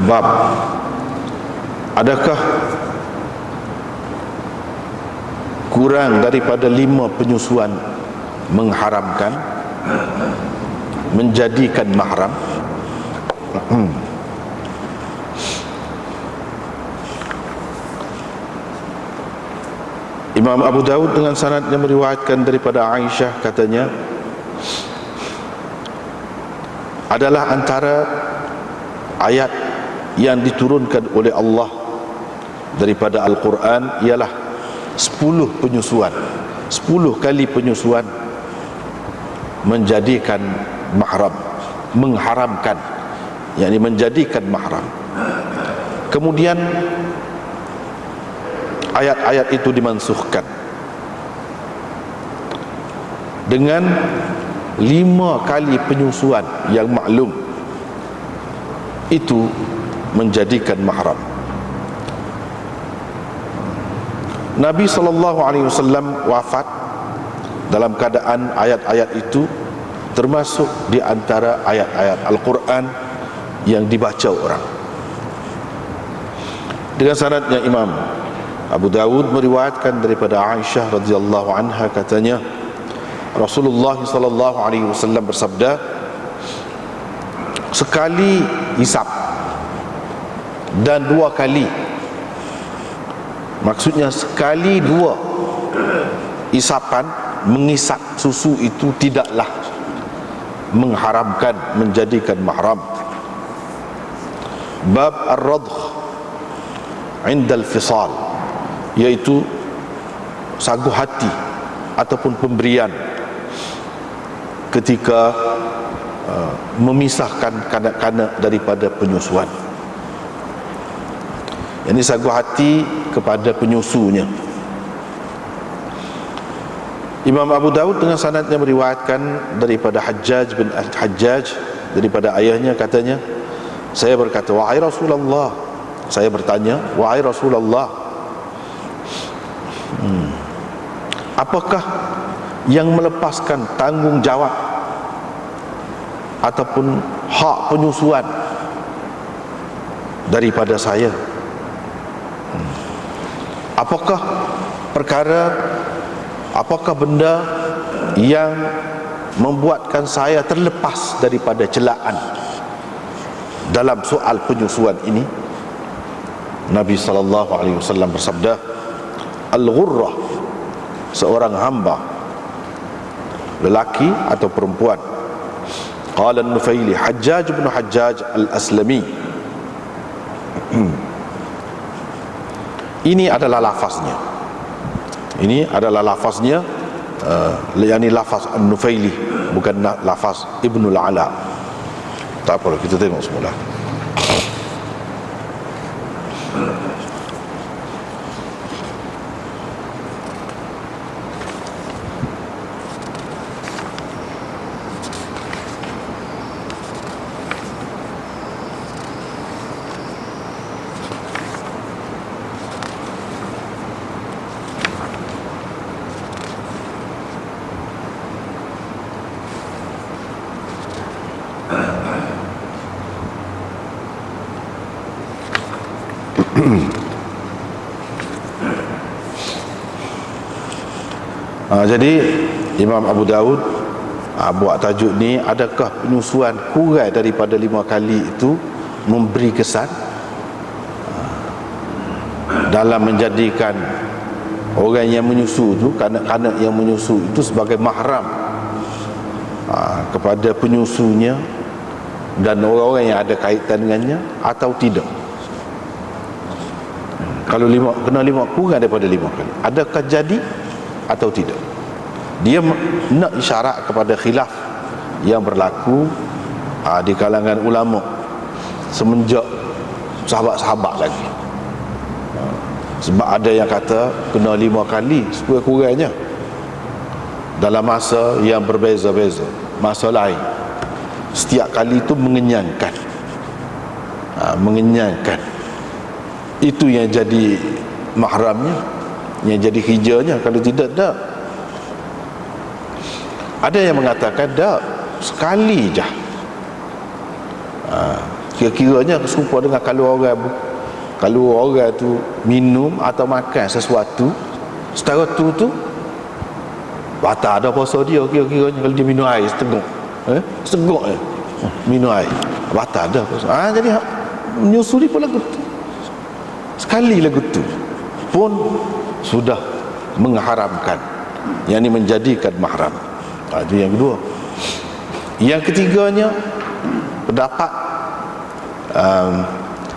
Bab, adakah kurang daripada 5 penyusuan mengharamkan, menjadikan mahram? Imam Abu Dawud dengan sanad yang meriwayatkan daripada Aisyah, katanya adalah antara ayat yang diturunkan oleh Allah daripada Al-Quran ialah 10 penyusuan, 10 kali penyusuan menjadikan mahram, mengharamkan, yakni menjadikan mahram. Kemudian ayat-ayat itu dimansuhkan dengan 5 kali penyusuan yang maklum, itu menjadikan mahram. Nabi SAW wafat dalam keadaan ayat-ayat itu termasuk di antara ayat-ayat Al-Quran yang dibaca orang. Dengan sanadnya Imam Abu Dawud meriwayatkan daripada Aisyah radhiyallahu anha, katanya Rasulullah SAW bersabda, sekali hisap dan 2 kali, maksudnya sekali 2 isapan mengisap susu itu tidaklah mengharamkan, menjadikan mahram. Bab ar-radh indal fisal, yaitu sagu hati ataupun pemberian ketika memisahkan kanak-kanak daripada penyusuan. Ini sagu hati kepada penyusunya. Imam Abu Dawud dengan sanadnya meriwayatkan daripada Hajjaj bin Al-Hajjaj, daripada ayahnya, katanya, saya berkata, wahai Rasulullah, saya bertanya, wahai Rasulullah, apakah yang melepaskan tanggungjawab ataupun hak penyusuan daripada saya? Apakah perkara, apakah benda yang membuatkan saya terlepas daripada celaan dalam soal penyusuan ini? Nabi SAW bersabda, al-ghurrah, seorang hamba, lelaki atau perempuan. Qala an-Nufaili, Hajjaj bin Hajjaj al-Aslami. Ini adalah lafaznya. Ini adalah lafaznya, yakni lafaz an-Nufaili, bukan lafaz Ibnul Ala. Tak apa, kita tengok semula. Jadi Imam Abu Dawud buat tajuk ni, adakah penyusuan kurang daripada 5 kali itu memberi kesan dalam menjadikan orang yang menyusu itu, kanak-kanak yang menyusu itu sebagai mahram kepada penyusunya dan orang-orang yang ada kaitan dengannya, atau tidak? Kalau kena 5, kurang daripada 5 kali, adakah jadi atau tidak? Dia nak isyarat kepada khilaf yang berlaku di kalangan ulama semenjak sahabat-sahabat lagi. Sebab ada yang kata kena 5 kali sekurang-kurangnya dalam masa yang berbeza-beza, masa lain. Setiap kali itu mengenyangkan, mengenyangkan. Itu yang jadi mahramnya, yang jadi hijaunya. Kalau tidak, tak. Ada yang mengatakan tak, sekali je. kira-kiranya serupa dengan kalau orang tu minum atau makan sesuatu setara tu batal ada puasa dia. Kira-kiranya kalau dia minum air setengok minum air batal ada puasa. Jadi menyusuri pun lagu tu, sekali lagu tu pun sudah mengharamkan, yang ini menjadikan mahram. Itu yang kedua. Yang ketiganya pendapat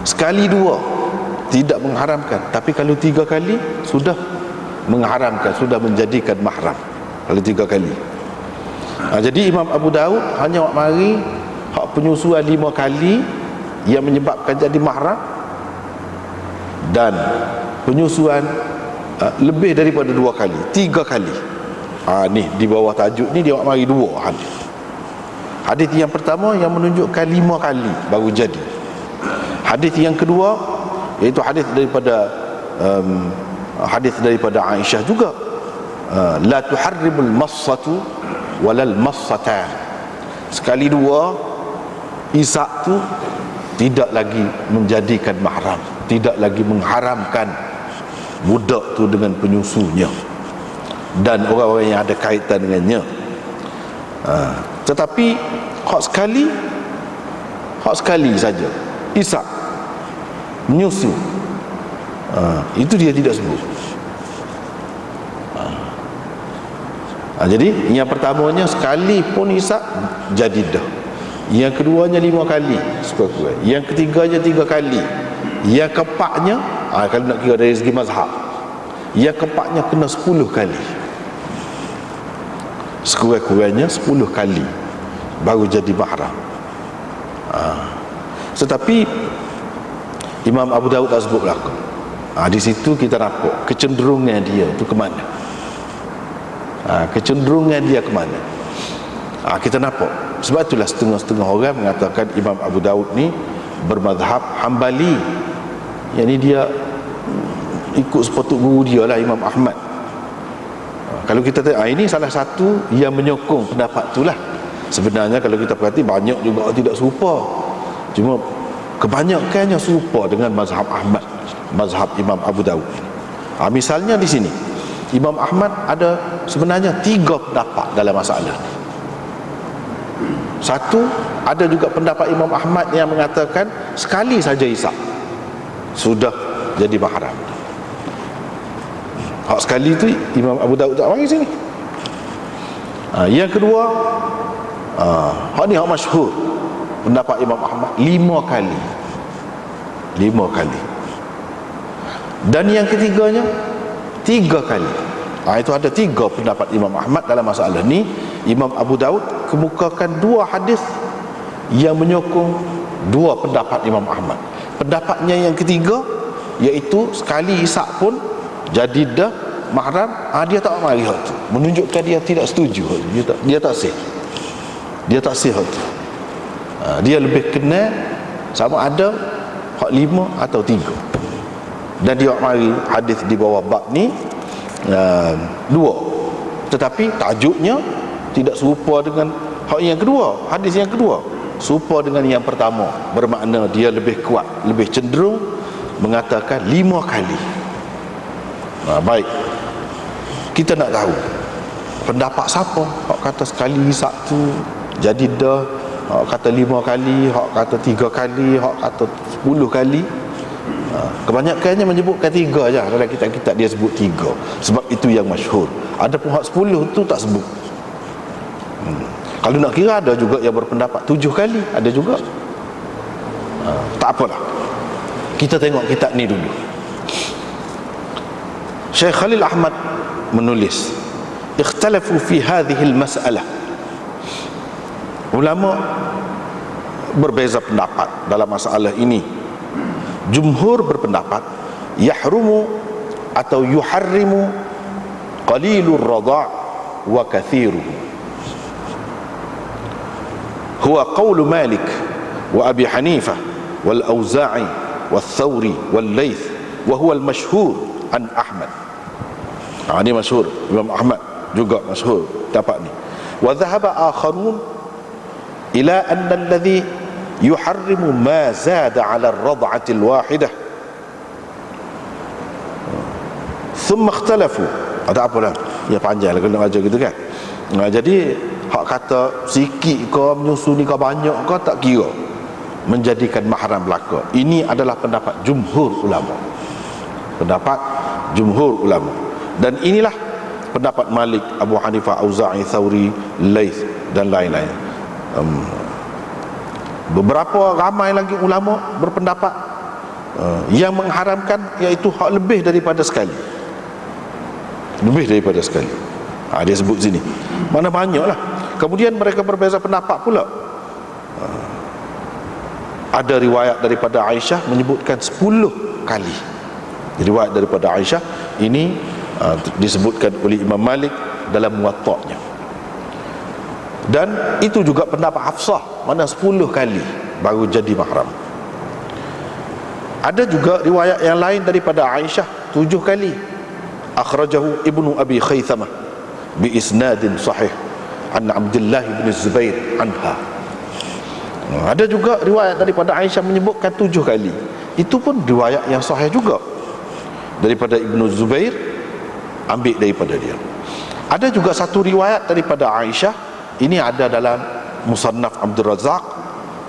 sekali dua tidak mengharamkan, tapi kalau 3 kali sudah mengharamkan, sudah menjadikan mahram kalau 3 kali. Jadi Imam Abu Daud hanya mari hak penyusuan 5 kali yang menyebabkan jadi mahram, dan penyusuan lebih daripada 2 kali, 3 kali. Ni di bawah tajuk ni dia mari 2 hadis. Hadis yang pertama yang menunjukkan 5 kali baru jadi. Hadis yang kedua iaitu hadis daripada Aisyah juga, la tuharrimul massatu walal massatan. Sekali 2 isak tu tidak lagi menjadikan mahram, tidak lagi mengharamkan budak tu dengan penyusunya dan orang-orang yang ada kaitan dengannya. Tetapi hak sekali saja isak menyusu, itu dia tidak sebut. Jadi yang pertamanya sekali pun isak jadi dah, yang keduanya 5 kali sekurang-kurang, yang ketiganya 3 kali, yang keempatnya kalau nak kira dari segi mazhab, yang keempatnya kena 10 kali, sekurang-kurangnya 10 kali baru jadi mahram. Tetapi Imam Abu Daud tak sebut belakang. Di situ kita nampak kecenderungan dia tu ke mana. Kecenderungan dia ke mana. Kita nampak. Sebab itulah setengah-setengah orang mengatakan Imam Abu Daud ni bermazhab Hambali. Yang ni dia ikut sepatut guru dia lah, Imam Ahmad. Kalau kita tengok, ini salah satu yang menyokong pendapat itulah. Sebenarnya kalau kita perhati banyak juga tidak serupa, cuma kebanyakannya serupa dengan mazhab Ahmad, mazhab Imam Abu Daud. Misalnya di sini Imam Ahmad ada sebenarnya 3 pendapat dalam masalah ni. Satu, ada juga pendapat Imam Ahmad yang mengatakan sekali saja isak sudah jadi mahram. Hak sekali tu Imam Abu Daud tak mari sini. Yang kedua, hak ni hak masyhur pendapat Imam Ahmad 5 kali. 5 kali. Dan yang ketiganya 3 kali. Itu ada 3 pendapat Imam Ahmad dalam masalah ni. Imam Abu Daud kemukakan 2 hadis yang menyokong 2 pendapat Imam Ahmad. Pendapatnya yang ketiga iaitu sekali isak pun jadi dah mahram, dia tak mari hak tu, menunjukkan dia tidak setuju. Dia tak sah. Dia tak sah hak tu. Dia lebih kenal sama ada hak 5 atau 3. Dan dia mari hadis di bawah bab ni 2. Tetapi tajuknya tidak serupa dengan hak yang kedua. Hadis yang kedua serupa dengan yang pertama, bermakna dia lebih kuat, lebih cenderung mengatakan 5 kali. Baik, kita nak tahu pendapat siapa. Hak kata sekali isak tu jadi dah, hak kata 5 kali, hak kata 3 kali, hak kata 10 kali. Kebanyakannya menyebutkan 3 je. Dalam kitab-kitab dia sebut 3, sebab itu yang masyhur. Adapun hak 10 tu tak sebut. Kalau nak kira ada juga yang berpendapat 7 kali, ada juga. Tak apalah, kita tengok kitab ni dulu. Syekh Khalil Ahmad menulis, ikhtalafu fi hadhihi al-mas'alah. Ulama berbeza pendapat dalam masalah ini. Jumhur berpendapat yahrumu atau yuharrimu qalilur radha' wa kathiruhu. Huwa qawlu Malik wa Abi Hanifah wal Auza'i wal Thawri wal Layth wa huwa al-mashhur an Ahmad. Ini masyhur, Imam Ahmad juga masyhur pendapat ni. Wa dhahaba akharun ila anna alladhi yuharrimu ma zada ala ar-rad'ati al-wahidah thumma ikhtalafu. Ada apa dah? Ya panjang lah kena ajar gitu kan. Jadi hak kata sikit ke menyusu ni ke banyak ke tak kira menjadikan mahram belaka. Ini adalah pendapat jumhur ulama. Pendapat jumhur ulama. Dan inilah pendapat Malik, Abu Hanifah, Auza'i, Thawri, Laith dan lain-lain. Beberapa ramai lagi ulama berpendapat yang mengharamkan iaitu hak lebih daripada sekali. Lebih daripada sekali. Dia sebut sini. Mana banyaklah. Kemudian mereka berbeza pendapat pula. Ada riwayat daripada Aisyah menyebutkan 10 kali. Riwayat daripada Aisyah ini disebutkan oleh Imam Malik dalam Muwatta'nya. Dan itu juga pendapat Hafsah, mana 10 kali baru jadi mahram. Ada juga riwayat yang lain daripada Aisyah 7 kali. Akhrajahu Ibnu Abi Khaythamah bi isnadin sahih an Abdullah bin Zubair anha. Ada juga riwayat daripada Aisyah menyebutkan 7 kali. Itu pun riwayat yang sahih juga daripada Ibnu Zubair, ambil daripada dia. Ada juga satu riwayat daripada Aisyah, ini ada dalam Musannaf Abdul Razzaq,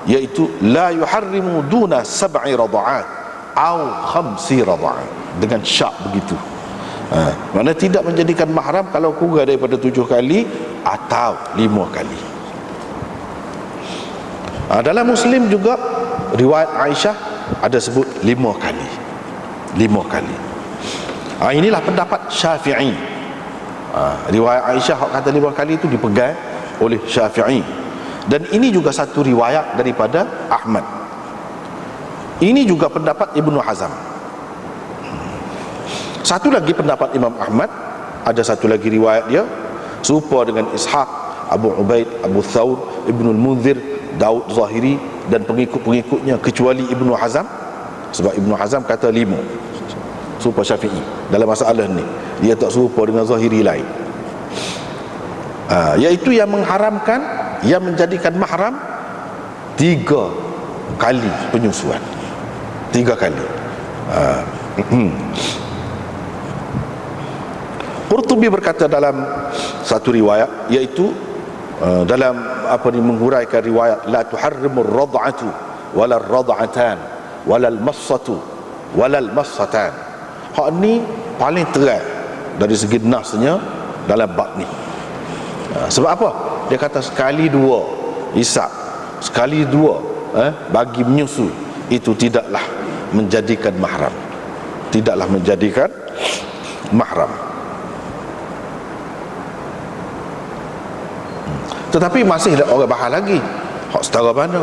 iaitu la yuharrimu duna 7 radha'at au 5 radha'at, dengan syak begitu. Mana tidak menjadikan mahram kalau kurang daripada 7 kali atau 5 kali. Dalam Muslim juga riwayat Aisyah ada sebut 5 kali. 5 kali. Inilah pendapat Syafi'i. Riwayat Aisyah hak kata 5 kali itu dipegang oleh Syafi'i. Dan ini juga satu riwayat daripada Ahmad. Ini juga pendapat Ibnu Hazm. Satu lagi pendapat Imam Ahmad, ada satu lagi riwayat dia serupa dengan Ishaq, Abu Ubaid, Abu Thawr, Ibnul Munzir, Daud Zahiri dan pengikut-pengikutnya, kecuali Ibnu Hazm. Sebab Ibnu Hazm kata 5 serupa Syafi'i dalam masalah ni. Dia tak serupa dengan Zahiri lain. Iaitu yang mengharamkan, yang menjadikan mahram 3 kali penyusuan. 3 kali. Qurtubi berkata dalam satu riwayat, iaitu dalam menghuraikan riwayat, la tuharrimur rad'atu walal rad'atan walal massatu walal massatan. Hak ni paling terang dari segi nasnya dalam bab ni. Sebab apa? Dia kata sekali 2 isap, sekali 2 bagi menyusu, itu tidaklah menjadikan mahram. Tidaklah menjadikan mahram. Tetapi masih ada orang bahas lagi, hak setara mana?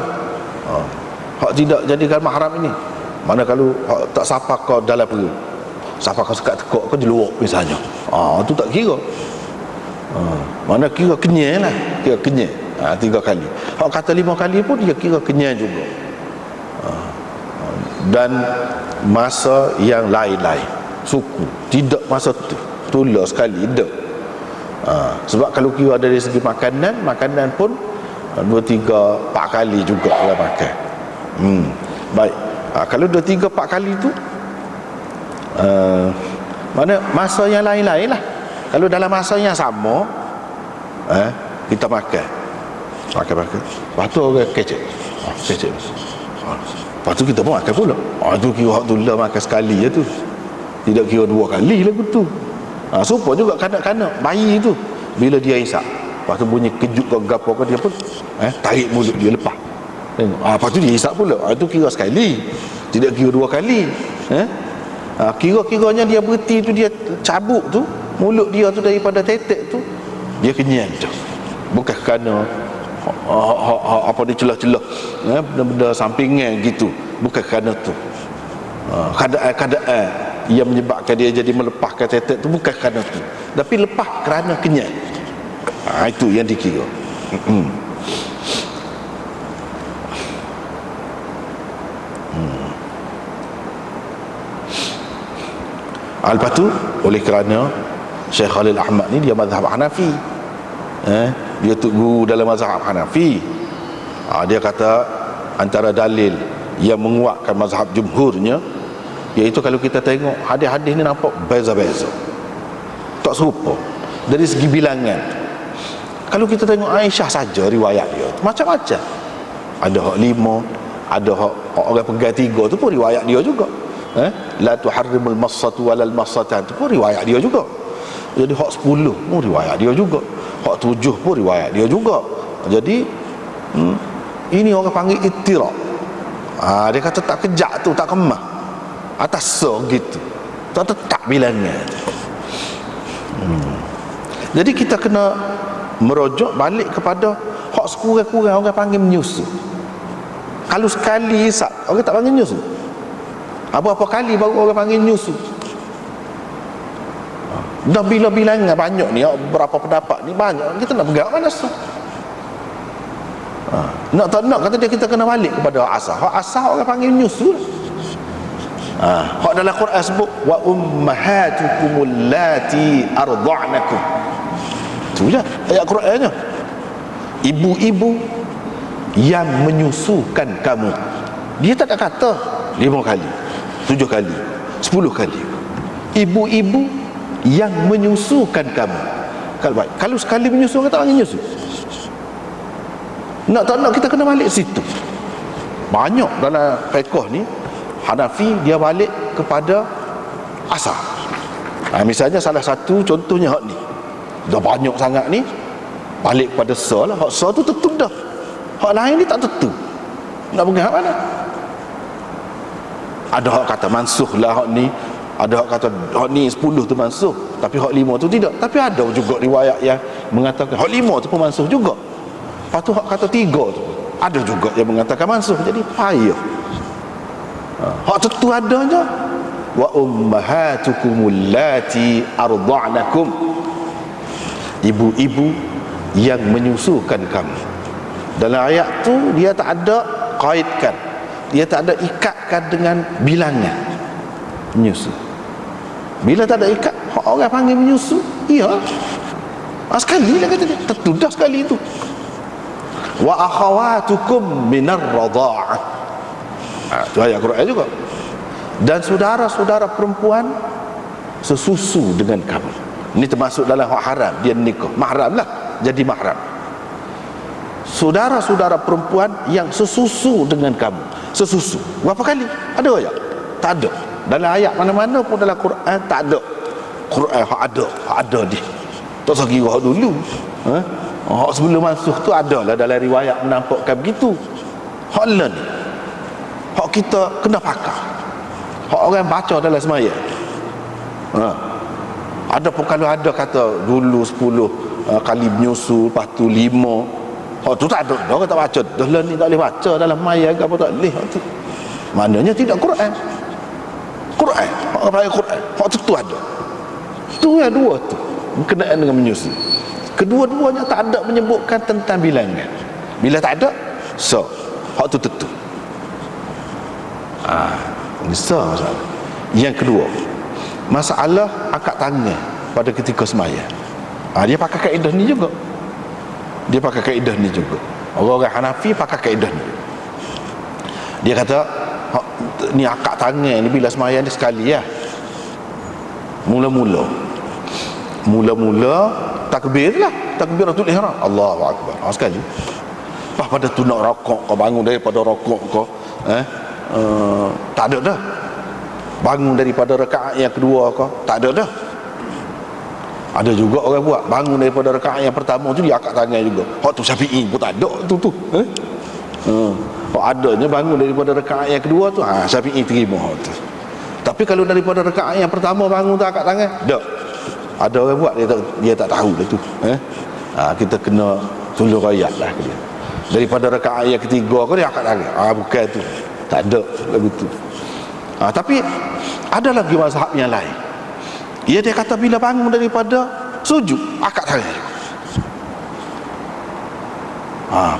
Hak tidak jadikan mahram ini. Mana kalau hak tak sapa kau dalam perut, sapa kau sekat tekuk kau di luar misalnya, tu tak kira. Mana kira kenyal lah, kira kenyal. 3 kali. Hak kata 5 kali pun dia kira kenyal juga. Dan masa yang lain-lain, suku, tidak masa tulah sekali, tidak. Sebab kalau kira dari segi makanan pun 2, 3, 4 kali juga kalau makan. Baik. Kalau 2, 3, 4 kali tu mana masa yang lain-lain lah. Kalau dalam masa yang sama kita makan. Lepas tu orang kecek. Kecek. Lepas tu kita pun makan pula. Tu kira hak tu lah makan sekali je tu. Tidak kira 2 kali lah tu. Supaya juga kanak-kanak bayi tu, bila dia isap, lepas tu bunyi kejut ke gapo ke, dia pun tarik mulut dia lepas. Lepas tu dia isap pula. Itu kira sekali, tidak kira 2 kali. Kira-kiranya dia berhenti tu, dia cabut tu mulut dia tu daripada tetek tu, dia kenyang tu. Bukan kerana apa ni celah-celah benda-benda sampingan gitu. Bukan kerana tu. Keadaan yang menyebabkan dia jadi melepaskan tetek tu bukan kerana tu, tapi lepas kerana kenyang. Itu yang dikira. Lepas tu oleh kerana Syekh Khalil Ahmad ni dia mazhab Hanafi, dia tu guru dalam mazhab Hanafi, dia kata antara dalil yang menguatkan mazhab jumhurnya, iaitu kalau kita tengok hadis-hadis ni nampak beza-beza, tak serupa dari segi bilangan. Kalau kita tengok Aisyah saja riwayat dia macam-macam, ada hak 5, ada hak orang pegang 3 tu pun riwayat dia juga. La tuharrimul massatu walal massatan tu pun riwayat dia juga. Jadi hak 10 pun riwayat dia juga, hak 7 pun riwayat dia juga. Jadi ini orang panggil ittirab. Dia kata tak kejak tu, tak kemah atas gitu, tak tetap bilangan. Jadi kita kena merujuk balik kepada hak sekurang-kurang orang panggil menyusu. Kalau sekali isap, orang tak panggil menyusu. Berapa kali baru orang panggil menyusu. Dah bila bilangan banyak ni, berapa pendapat ni banyak, kita nak pegang mana tu? Nak tak nak, kata dia, kita kena balik kepada hak asal. Hak asal orang panggil menyusu. Hak dalam Quran sebut wa ummahatukumul lati arda'nakum. Tu je ayat Qurannya. Ibu-ibu yang menyusukan kamu. Dia tak ada kata 5 kali, 7 kali, 10 kali. Ibu-ibu yang menyusukan kamu. Kalau sekali menyusu, kita tak panggil menyusu. Nak tak nak, kita kena balik situ. Banyak dalam fiqh ni Hanafi dia balik kepada asal. Misalnya salah satu contohnya hak ni, dah banyak sangat ni, balik kepada sa lah. Hak sa tu tentu dah, hak lain ni tak tentu. Nak pegang hak mana? Ada hak kata mansuh lah hak ni, ada hak kata hak ni 10 tu mansuh, tapi hak 5 tu tidak. Tapi ada juga riwayat yang mengatakan hak 5 tu pun mansuh juga. Lepas tu hak kata 3 tu ada juga yang mengatakan mansuh. Jadi payah. Hak tentu adanya wa ummahatukumul lati arda'nakum, ibu-ibu yang menyusukan kamu. Dalam ayat tu dia tak ada kaitkan, dia tak ada ikatkan dengan bilangan menyusu. Bila tak ada ikat, orang panggil menyusu, iya sekali lah kata dia, tentu dah sekali itu. Wa akhawatukum minar radha'ah, itu ayat Quran juga. Dan saudara-saudara perempuan sesusu dengan kamu. Ini termasuk dalam hak haram, dia nikah mahram lah, jadi mahram. Saudara-saudara perempuan yang sesusu dengan kamu. Sesusu berapa kali? Ada ayat? Tak ada. Dalam ayat mana-mana pun dalam Quran tak ada. Quran hak ada dia. Tak usah kira hak dulu. Hak sebelum mansuh tu ada lah dalam riwayat menampakkan begitu. Hak lain ni, hak kita kena pakar, hak orang baca dalam semaya. Ada pun kalau ada kata dulu 10 kali menyusu, lepas tu 5, hak tu tak ada, orang tak baca. Dah lah ni tak boleh baca dalam maya ke apa, tak boleh hak tu. Maknanya tidak Quran. Hak orang Quran, hak tu ada. Tu yang dua tu berkenaan dengan menyusu. Kedua-duanya tak ada menyebutkan tentang bilangan. Bila tak ada, hak tu tentu. Besar masalah. Yang kedua, masalah angkat tangan pada ketika sembahyang. Dia pakai kaedah ni juga. Orang-orang Hanafi pakai kaedah ni. Dia kata ni angkat tangan ni bila sembahyang ni sekali ya. Mula-mula takbir lah, takbiratul ihram, Allahu akbar, sekali. Pada tu nak rokok, kau bangun daripada rokok kau tak ada dah. Bangun daripada rakaat yang kedua kau tak ada dah. Ada juga orang buat bangun daripada rakaat yang pertama tu dia angkat tangan juga. Hak tu Syafi'i pun tak ada tu. Hak adanya bangun daripada rakaat yang kedua tu, Syafi'i terima hak tu. Tapi kalau daripada rakaat yang pertama bangun tu angkat tangan, tak. Ada orang buat dia tak tahu dah tu. Kita kena tolong rakyat lah dia. Daripada rakaat yang ketiga kau dia angkat tangan. Bukan tu. Tak ada begitu. Tapi ada lagi mazhab yang lain. Dia kata bila bangun daripada sujud, angkat tangan.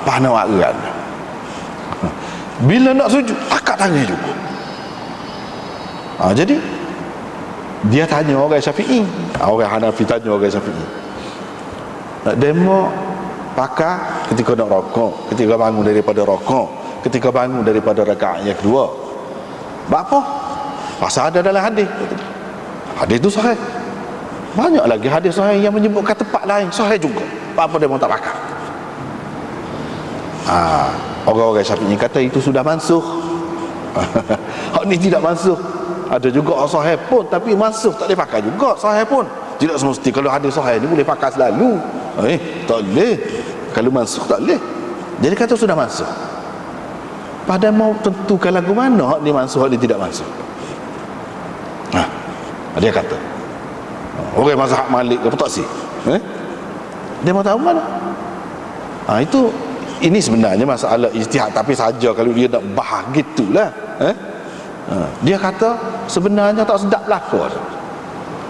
Pana wakil. Bila nak sujud, angkat tangan juga. Jadi dia tanya orang Syafi'i, orang Hanafi tanya orang Syafi'i, demo pakar ketika nak rokok, ketika bangun daripada rokok, ketika bangun daripada rakaat yang kedua. Apa? Pasal ada dalam hadis. Hadis itu sahih. Banyak lagi hadis sahih yang menyebutkan tempat lain sahih juga. Apa dia mau tak pakai? Orang-orang Syafi'i kata itu sudah mansuh. Hak ni tidak mansuh. Ada juga sahih pun tapi mansuh tak boleh pakai juga sahih pun. Tidak semesti kalau hadis sahih ni boleh pakai selalu. Tak boleh. Kalau mansuh tak boleh. Jadi kata sudah mansuh. Pada mau tentukan lagu mana hak ni mansuh, hak ni tidak mansuh. Dia kata orang mazhab Malik ke tak sih? Dia mau tahu mana? Ini sebenarnya masalah ijtihad, tapi saja kalau dia nak bahas gitulah. Dia kata sebenarnya tak sedap lakon.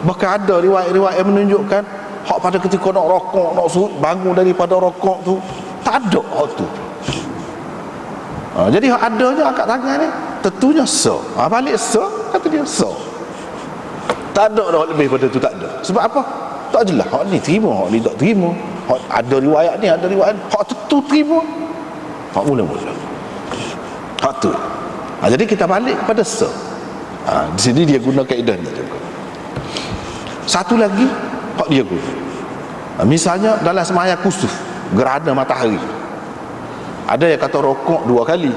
Bahkan ada riwayat-riwayat yang menunjukkan hak pada ketika nak rokok, nak bangun daripada rokok tu tak ada hak tu. Jadi hak adanya angkat tangan ni tentunya so. Balik so, kata dia so. Tak ada dah lebih pada tu, tak ada. Sebab apa? Tak jelas hak ni terima, hak ni tak terima. Hak ada riwayat ni, ada riwayat hak tu terima. Hak mula-mula hak tu. Jadi kita balik kepada so. Di sini dia guna kaedah ni juga. Satu lagi hak dia guna. Misalnya dalam sembahyang kusuf, gerhana matahari. Ada yang kata rokok 2 kali,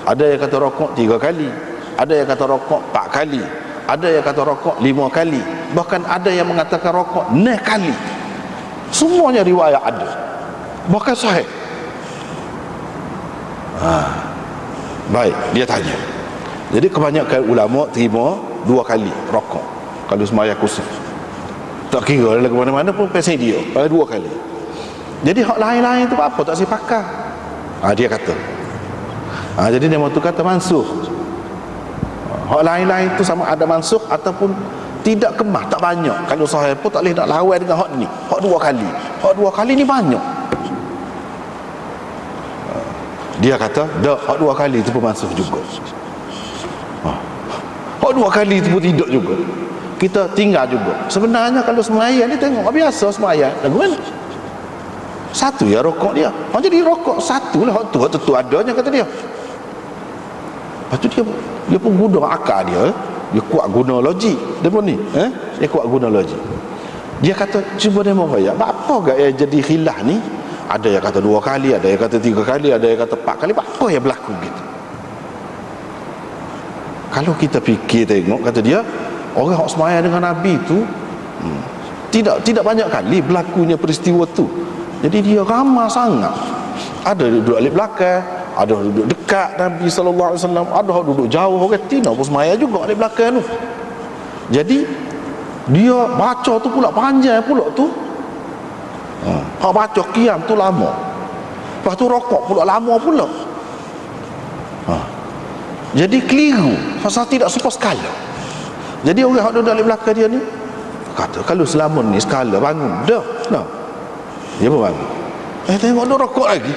ada yang kata rokok 3 kali, ada yang kata rokok 4 kali, ada yang kata rokok 5 kali, bahkan ada yang mengatakan rokok 6 kali. Semuanya riwayat ada, bahkan sahih. Baik, dia tanya. Jadi kebanyakan ulama terima 2 kali rokok kalau sembahyang kusuf. Tak kira ke mana-mana pun pasal dia pada 2 kali. Jadi hak lain-lain tu apa tak saya pakai. Dia kata. Jadi dia mahu kata mansuh. Hak lain-lain tu sama ada mansuh ataupun tidak kemah, tak banyak. Kalau sahih pun tak boleh nak lawan dengan hak ni. Hak 2 kali. Hak 2 kali ni banyak. Dia kata, dak, hak 2 kali tu pun mansuh juga. Hak 2 kali tu pun tidak juga. Kita tinggal juga. Sebenarnya kalau sembahyang ni tengok biasa sembahyang. Lagu mana? Satu ya rokok dia. Jadi rokok satu lah. Hak tu adanya kata dia. Lepas tu dia pun guna akal dia. Dia kuat guna logik. Dia pun ni. Dia kuat guna logik. Dia kata cuba demo bayar. Apa gak yang jadi khilaf ni? Ada yang kata 2 kali, ada yang kata 3 kali, ada yang kata 4 kali. Apa yang berlaku gitu? Kalau kita fikir tengok, kata dia, orang yang sembahyang dengan Nabi tu tidak banyak kali berlakunya peristiwa tu. Jadi dia ramah sangat. Ada duduk alik belakang, ada duduk dekat Nabi sallallahu alaihi wasallam, ada duduk jauh, orang tina pun sembahyang juga alik belakang tu. Jadi dia baca tu pula panjang pula tu. Hak baca qiyam tu lama. Lepas tu rokok pula lama pula. Jadi keliru, pasal tidak serupa skala. Jadi orang yang duduk alik belakang dia ni kata kalau selama ni skala bangun dah. Dia pun bangun. Tengok dia rokok lagi.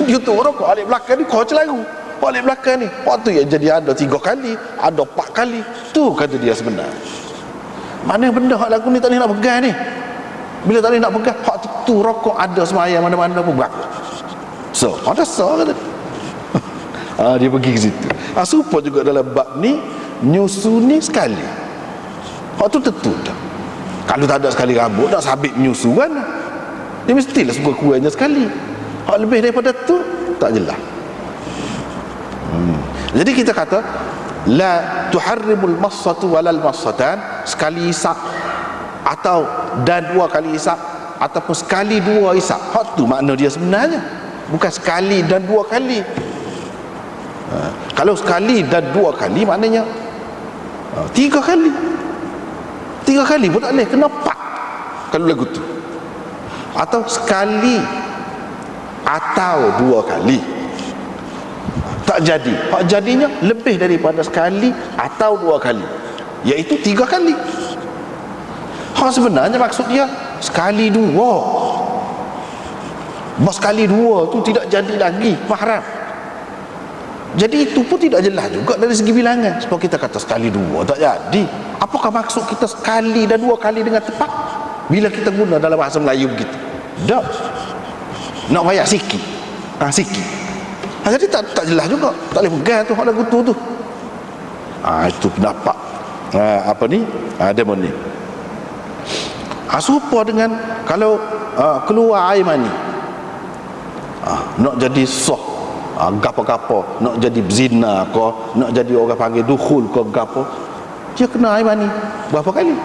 Dia tu rokok alik belakang ni kau celaru. Alik belakang ni waktu yang jadi ada 3 kali, ada 4 kali. Tu kata dia sebenarnya. Mana benda hak lagu ni tak boleh nak pegang ni. Bila tak boleh nak pegang, hak tu rokok ada semaya mana-mana pun berlaku. So, ada so kata. Dia pergi ke situ. Supaya juga dalam bab ni nyusu ni sekali. Hak tu tentu dah. Kalau tak ada sekali rambut, nak sabit nyusu kan? Dia mestilah sekurang-kurangnya sekali. Hak lebih daripada tu tak jelas. Jadi kita kata la tuharrimul massatu walal massatan, sekali isap atau dan 2 kali isap ataupun sekali 2 isap. Hak tu makna dia sebenarnya. Bukan sekali dan 2 kali. Kalau sekali dan 2 kali maknanya 3 kali. 3 kali pun tak boleh, kena 4 kalau lagu tu. Atau sekali atau 2 kali tak jadi. Hak jadinya lebih daripada sekali atau 2 kali, iaitu 3 kali. Hak sebenarnya maksud dia sekali 2. Sekali 2 tu tidak jadi lagi mahram. Jadi itu pun tidak jelas juga dari segi bilangan. Sebab kita kata sekali 2 tak jadi. Apakah maksud kita sekali dan 2 kali dengan tepat bila kita guna dalam bahasa Melayu begitu? Tak. Nak bayar sikit. Sikit. Jadi tak jelas juga, tak boleh pegang tu hak lagu tu. Itu pendapat demon ni. Serupa dengan kalau keluar air mani, nak jadi sah, gapo-gapo, nak jadi zina ke, nak jadi orang panggil dukhul ke gapo, dia kena air mani berapa kali?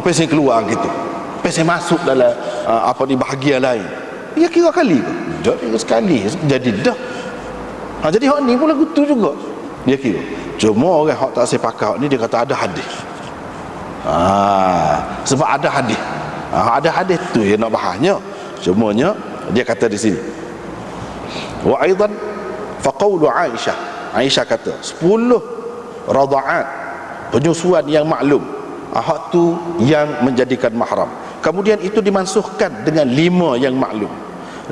Pesen keluar gitu, pesen masuk dalam bahagian lain, dia kira kali ke? Jadi sekali jadi dah. Jadi hak ni pun lagu tu juga dia kira. Cuma orang hak tak sepakat hak ni, dia kata ada hadis. Sebab ada hadis. Ada hadis tu yang nak bahasnya. Cumanya dia kata di sini, wa aidan fa qawlu Aisyah kata 10 radha'at, penyusuan yang maklum, hak tu yang menjadikan mahram. Kemudian itu dimansuhkan dengan 5 yang maklum.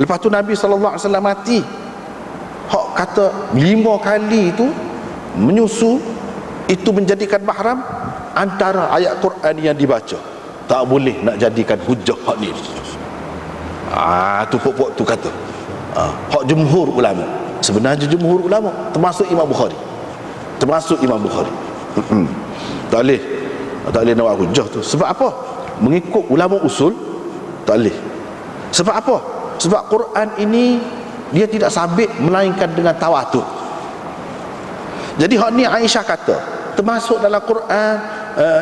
Lepas tu Nabi SAW mati, hak kata 5 kali itu menyusu itu menjadikan mahram. Antara ayat Quran yang dibaca tak boleh nak jadikan hujah hak ni. Tu pokok tu kata hak jumhur ulama. Sebenarnya jumhur ulama termasuk Imam Bukhari. Tak boleh nak buat hujah tu. Sebab apa? Mengikut ulama usul tak boleh. Sebab apa? Sebab Quran ini dia tidak sabit melainkan dengan tawatur. Jadi hak ni Aisyah kata termasuk dalam Quran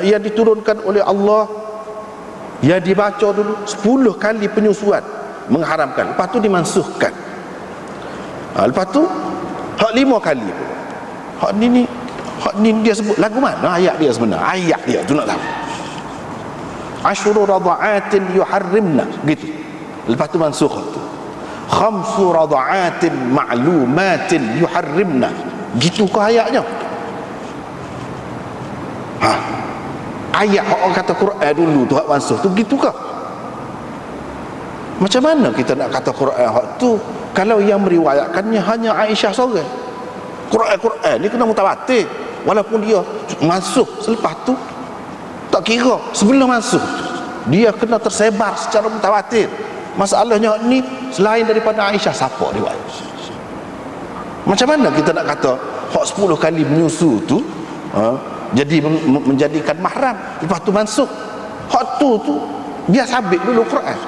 yang diturunkan oleh Allah, yang dibaca dulu 10 kali penyusuan mengharamkan, lepas tu dimansuhkan. Lepas tu hak 5 kali. Hak ni dia sebut lagu mana ayat dia sebenarnya? Ayat dia tu nak tahu. Asyru radha'atin yuharrimna gitu. Lepas tu mansuh tu. Khamsu radha'atin ma'lumatin yuharrimna. Gitu ke ayatnya? Ayat orang kata Quran dulu tu hak mansuh tu gitu ke? Macam mana kita nak kata Quran hak tu kalau yang meriwayatkannya hanya Aisyah seorang? Quran ni kena mutawatir, walaupun dia mansuh selepas tu tak kira, sebelum mansuh dia kena tersebar secara mutawatir. Masalahnya ni selain daripada Aisyah siapa riwayat? Macam mana kita nak kata hak 10 kali menyusu tu jadi menjadikan mahram, lepas tu mansuh? Hak tu dia sabit dulu Quran.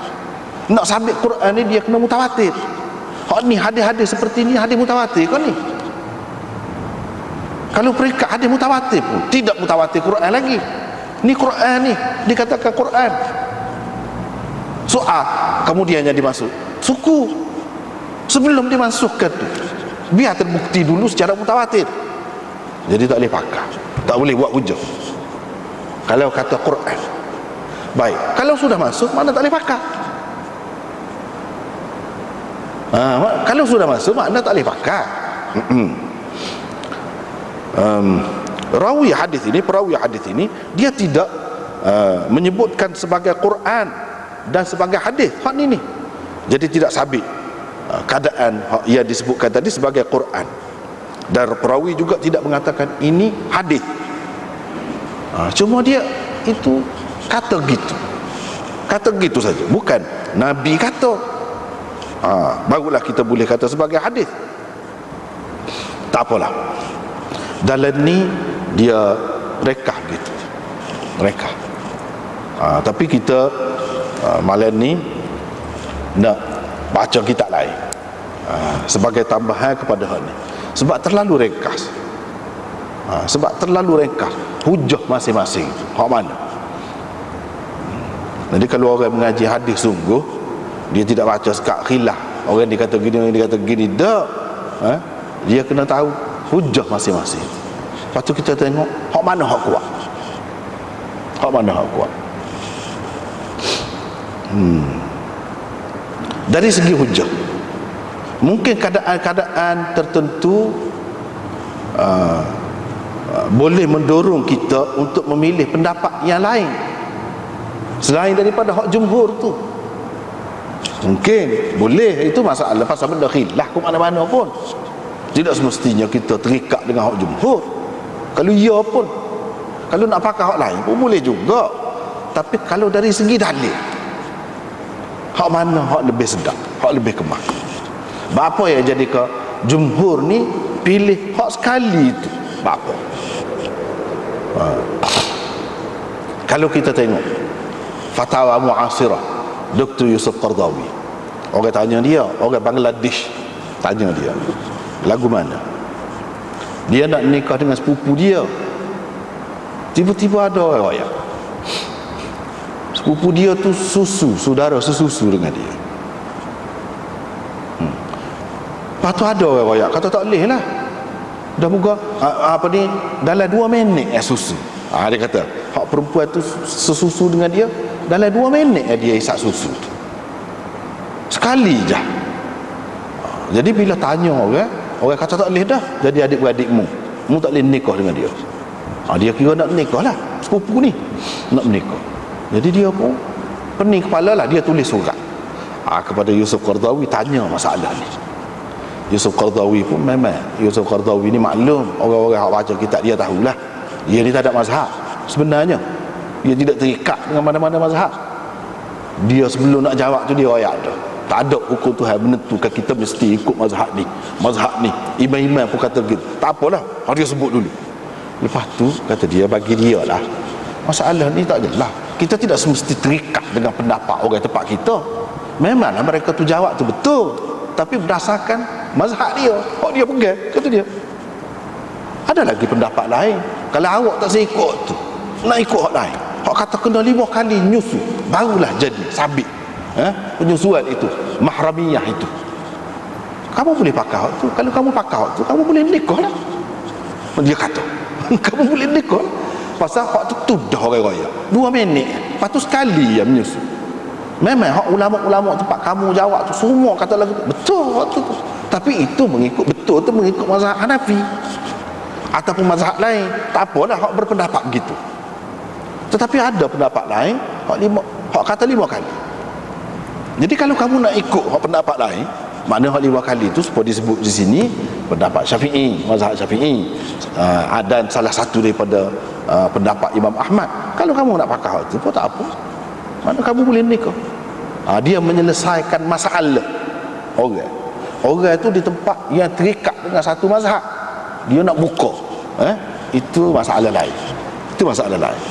Nak sabit Quran ni dia kena mutawatir. Hak ni hadis-hadis seperti ni hadis mutawatir kan ni? Kalau peringkat hadis mutawatir pun tidak mutawatir Quran lagi. Ni Quran ni dikatakan Quran. Soal kemudiannya dimasuk suku sebelum dimasukkan tu biar terbukti dulu secara mutawatir. Jadi tak boleh pakai, tak boleh buat hujah kalau kata Quran. Baik, kalau sudah masuk mana tak boleh pakai. Kalau sudah masuk makna tak boleh pakai. Perawi hadis ini dia tidak menyebutkan sebagai Quran dan sebagai hadis hak ni. Jadi tidak sabit keadaan yang disebutkan tadi sebagai Quran, dan perawi juga tidak mengatakan ini hadis. Cuma dia itu kata gitu saja, bukan Nabi kata. Barulah kita boleh kata sebagai hadis. Tak apalah, dalam ni dia rekah gitu, rekah. Tapi kita malam ni nak baca kitab lain sebagai tambahan kepada hal ni, sebab terlalu ringkas. Hujah masing-masing hak mana. Jadi kalau orang mengaji hadis sungguh, dia tidak baca sekat khilaf, orang dia kata gini, orang dia kata gini, dak. Dia kena tahu hujah masing-masing. Lepas tu kita tengok hak mana hak kuat. Dari segi hujah, mungkin keadaan-keadaan tertentu boleh mendorong kita untuk memilih pendapat yang lain selain daripada hak jumhur tu. Mungkin boleh, itu masalah pasal benda khilaf ke mana-mana pun. Tidak semestinya kita terikat dengan hak jumhur. Kalau ia pun, kalau nak pakai hak lain pun boleh juga. Tapi kalau dari segi dalil, hak mana hak lebih sedap, hak lebih kemas. Bapa yang jadi ke jumhur ni pilih hak sekali itu. Bapa. Kalau kita tengok fatwa muasirah Dr. Yusuf Qaradawi, orang tanya dia, orang Bangladesh tanya dia, lagu mana? Dia nak nikah dengan sepupu dia. Tiba-tiba ada orang royak, sepupu dia tu saudara sesusu dengan dia. Lepas tu ada orang royak kata tak boleh lah, dah buka dalam 2 minit susu. Dia kata hak perempuan tu sesusu dengan dia dalam 2 minit dia isap susu tu sekali je. Jadi bila tanya orang kata tak boleh dah jadi adik-beradikmu, mu tak boleh nikah dengan dia. Dia kira nak nikah lah, sepupu ni nak menikah. Jadi dia pun pening kepala lah, dia tulis surat kepada Yusuf Qaradawi, tanya masalah ni. Yusuf Qaradawi pun memang, Yusuf Qaradawi ni maklum, orang-orang yang baca kitab dia tahulah, dia ni tak ada mazhab sebenarnya, dia tidak terikat dengan mana-mana mazhab. Dia sebelum nak jawab tu dia royak dah, tak ada hukum Tuhan menentukan kita mesti ikut mazhab ni, mazhab ni. Imam-imam pun kata gitu, tak apalah, dia sebut dulu. Lepas tu kata dia, bagi dia lah masalah ni tak adalah, kita tidak semesti terikat dengan pendapat orang tempat kita. Memanglah mereka tu jawab tu betul, tapi berdasarkan mazhab dia, hak dia pegang, kata dia. Ada lagi pendapat lain, kalau awak tak seikut tu, nak ikut hak lain, hak kata kena 5 kali nyusu barulah jadi sabit penyusuan itu, mahramiyah itu. Kamu boleh pakai hak tu, kalau kamu pakai hak tu, kamu boleh nikah lah. Dia kata kamu boleh nikah pasal hak tu dah orang raya 2 minit, lepas tu sekali yang menyusu. Memang hak ulama-ulama tempat kamu jawab tu semua kata lagu betul hak tu, tapi itu mengikut betul tu mengikut mazhab Hanafi ataupun mazhab lain, tak apalah hak berpendapat begitu. Tetapi ada pendapat lain hak kata 5 kali. Jadi kalau kamu nak ikut hak pendapat lain, makna hak 5 kali itu seperti disebut di sini pendapat Syafi'i, mazhab Syafi'i, dan salah satu daripada pendapat Imam Ahmad. Kalau kamu nak pakai hak itu pun tak apa, makna kamu boleh nikah. Dia menyelesaikan masalah orang itu di tempat yang terikat dengan satu mazhab, dia nak buka itu masalah lain, itu masalah lain.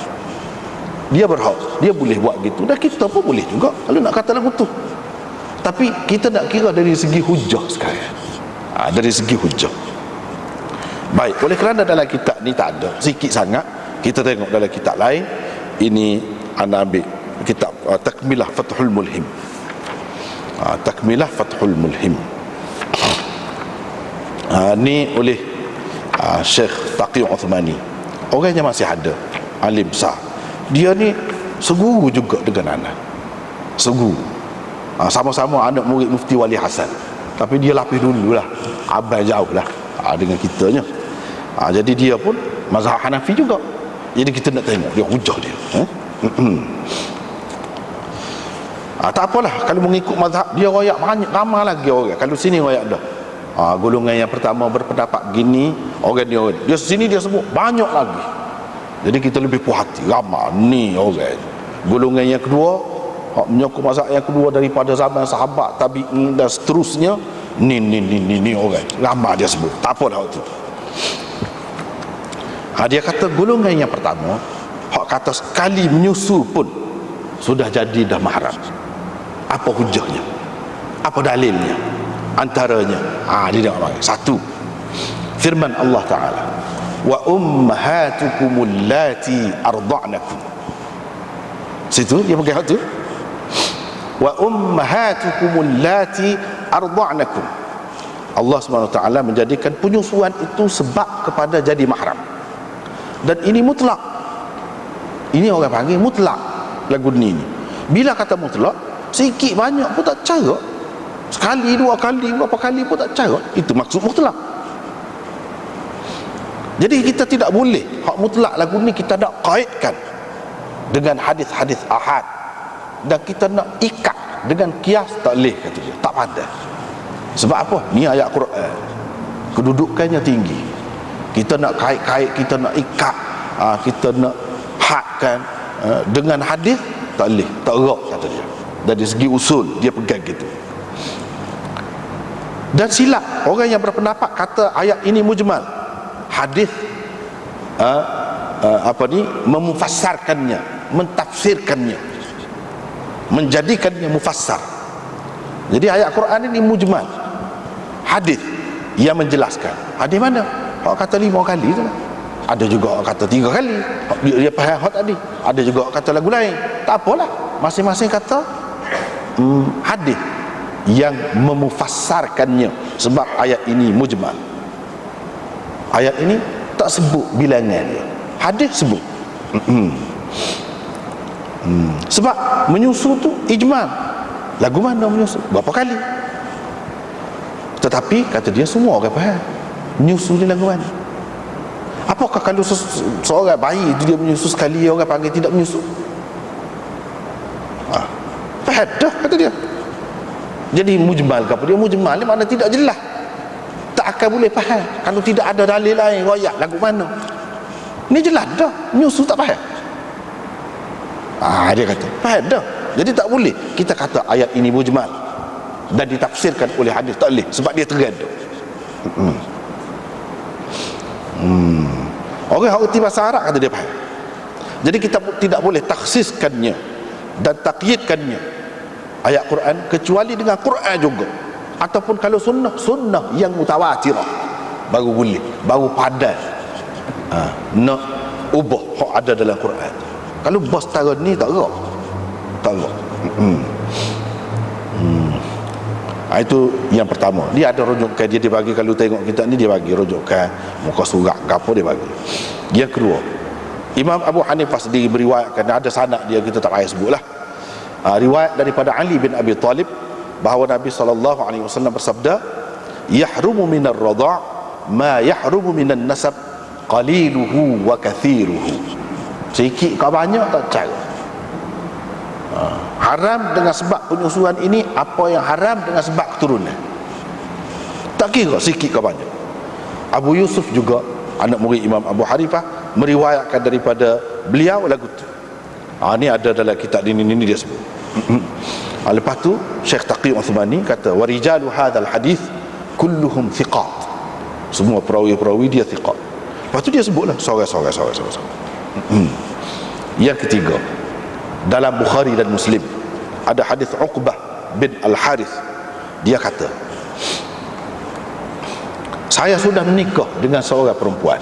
Dia berhak, dia boleh buat gitu, dan kita pun boleh juga kalau nak kata lagu tu. Tapi kita nak kira dari segi hujah sekarang, dari segi hujah. Baik, oleh kerana dalam kitab ni tak ada, sikit sangat. Kita tengok dalam kitab lain. Ini anda ambil kitab Takmilah Fathul Mulhim. Takmilah Fathul Mulhim. Ni oleh Syekh Taqi Uthmani. Orangnya masih ada, alim besar. Dia ni seguru juga dengan anak, seguru. Sama-sama anak murid Mufti Wali Hasan, tapi dia lapis dululah, abang jauh lah dengan kitanya. Jadi dia pun mazhab Hanafi juga. Jadi kita nak tengok dia hujah dia. Tak apalah kalau mengikut mazhab dia, royak banyak, ramai lagi orang. Kalau sini royak dah, golongan yang pertama berpendapat gini, orang dia sini dia sebut banyak lagi. Jadi kita lebih puas hati, ramai ni orang. Golongan yang kedua menyokong mazhab yang kedua daripada zaman sahabat, tabi'in dan seterusnya, ni orang ramai dia sebut. Tak apalah waktu tu. Dia kata golongan yang pertama, hak kata sekali menyusu pun sudah jadi dah mahram. Apa hujahnya? Apa dalilnya? Antaranya dia nak bagi satu, firman Allah Ta'ala, wa ummahatukumul lati arda'nakum. Situ dia pakai hak tu, wa ummahatukumul lati arda'nakum. Allah SWT menjadikan penyusuan itu sebab kepada jadi mahram, dan ini mutlak. Ini orang panggil mutlak lagu ni. Bila kata mutlak, sikit banyak pun tak cara, sekali, 2 kali, berapa kali pun tak cara, itu maksud mutlak. Jadi kita tidak boleh hak mutlak lagu ni kita nak kaitkan dengan hadis-hadis ahad, dan kita nak ikat dengan kias, tak boleh kata dia, tak pandai. Sebab apa? Ni ayat Quran, kedudukannya tinggi. Kita nak kait-kait, kita nak ikat, kita nak hadkan dengan hadis, tak boleh, tak erat kata dia. Dari segi usul dia pegang gitu. Dan silap orang yang berpendapat kata ayat ini mujmal, hadis memufassarkannya, mentafsirkannya, menjadikannya mufassar. Jadi ayat Quran ini mujmal, hadis yang menjelaskan. Hadis mana? Orang kata 5 kali tu lah. Ada juga orang kata 3 kali. Dia faham hak tadi. Ada juga orang kata lagu lain. Tak apalah, masing-masing kata hadis yang memufassarkannya. Sebab ayat ini mujmal. Ayat ini tak sebut bilangan dia, hadis sebut. Sebab menyusu tu ijmal. Lagu mana menyusu? Berapa kali? Tetapi kata dia semua orang faham menyusu ni lagu mana. Apakah kalau seorang bayi dia menyusu sekali, orang panggil tidak menyusu? Faham dah kata dia. Jadi mujmal ke apa? Dia mujmal ni makna tidak jelas, tak akan boleh faham kalau tidak ada dalil lain royak lagu mana. Ni jelas dah, menyusu tak faham. Dia kata faham dah. Jadi tak boleh kita kata ayat ini mujmal dan ditafsirkan oleh hadis, tak boleh, sebab dia terganda. Orang yang reti bahasa Arab kata dia faham. Jadi kita tidak boleh takhsiskannya dan takyidkannya ayat Quran kecuali dengan Quran juga, ataupun kalau sunnah yang mutawatirah baru boleh, baru padan nak ubah hak ada dalam Quran. Kalau bos tara ni tak gerak, tak gerak. Itu yang pertama. Dia ada rujukan, dia bagi, kalau tengok kitab ni dia bagi rujukan muka surat ke apa dia bagi. Yang kedua, Imam Abu Hanifah sendiri beriwayatkan, ada sanad dia, kita tak payah sebutlah. Riwayat daripada Ali bin Abi Talib bahawa Nabi SAW bersabda, yahrumu minar radha' ma yahrumu minan nasab qaliluhu wa kathiruhu. Sikit ke banyak tak cara. Haram dengan sebab penyusuan ini apa yang haram dengan sebab keturunan. Tak kira sikit ke banyak. Abu Yusuf juga, anak murid Imam Abu Hanifah, meriwayatkan daripada beliau lagu tu. Ini ada dalam kitab ini dia sebut. Lepas tu Syekh Taqi Uthmani kata, warijalu hadzal hadis kulluhum thiqat. Semua perawi-perawi dia thiqat. Lepas tu dia sebutlah sorang-sorang. Yang ketiga, dalam Bukhari dan Muslim ada hadis Uqbah bin Al-Harith. Dia kata, saya sudah menikah dengan seorang perempuan.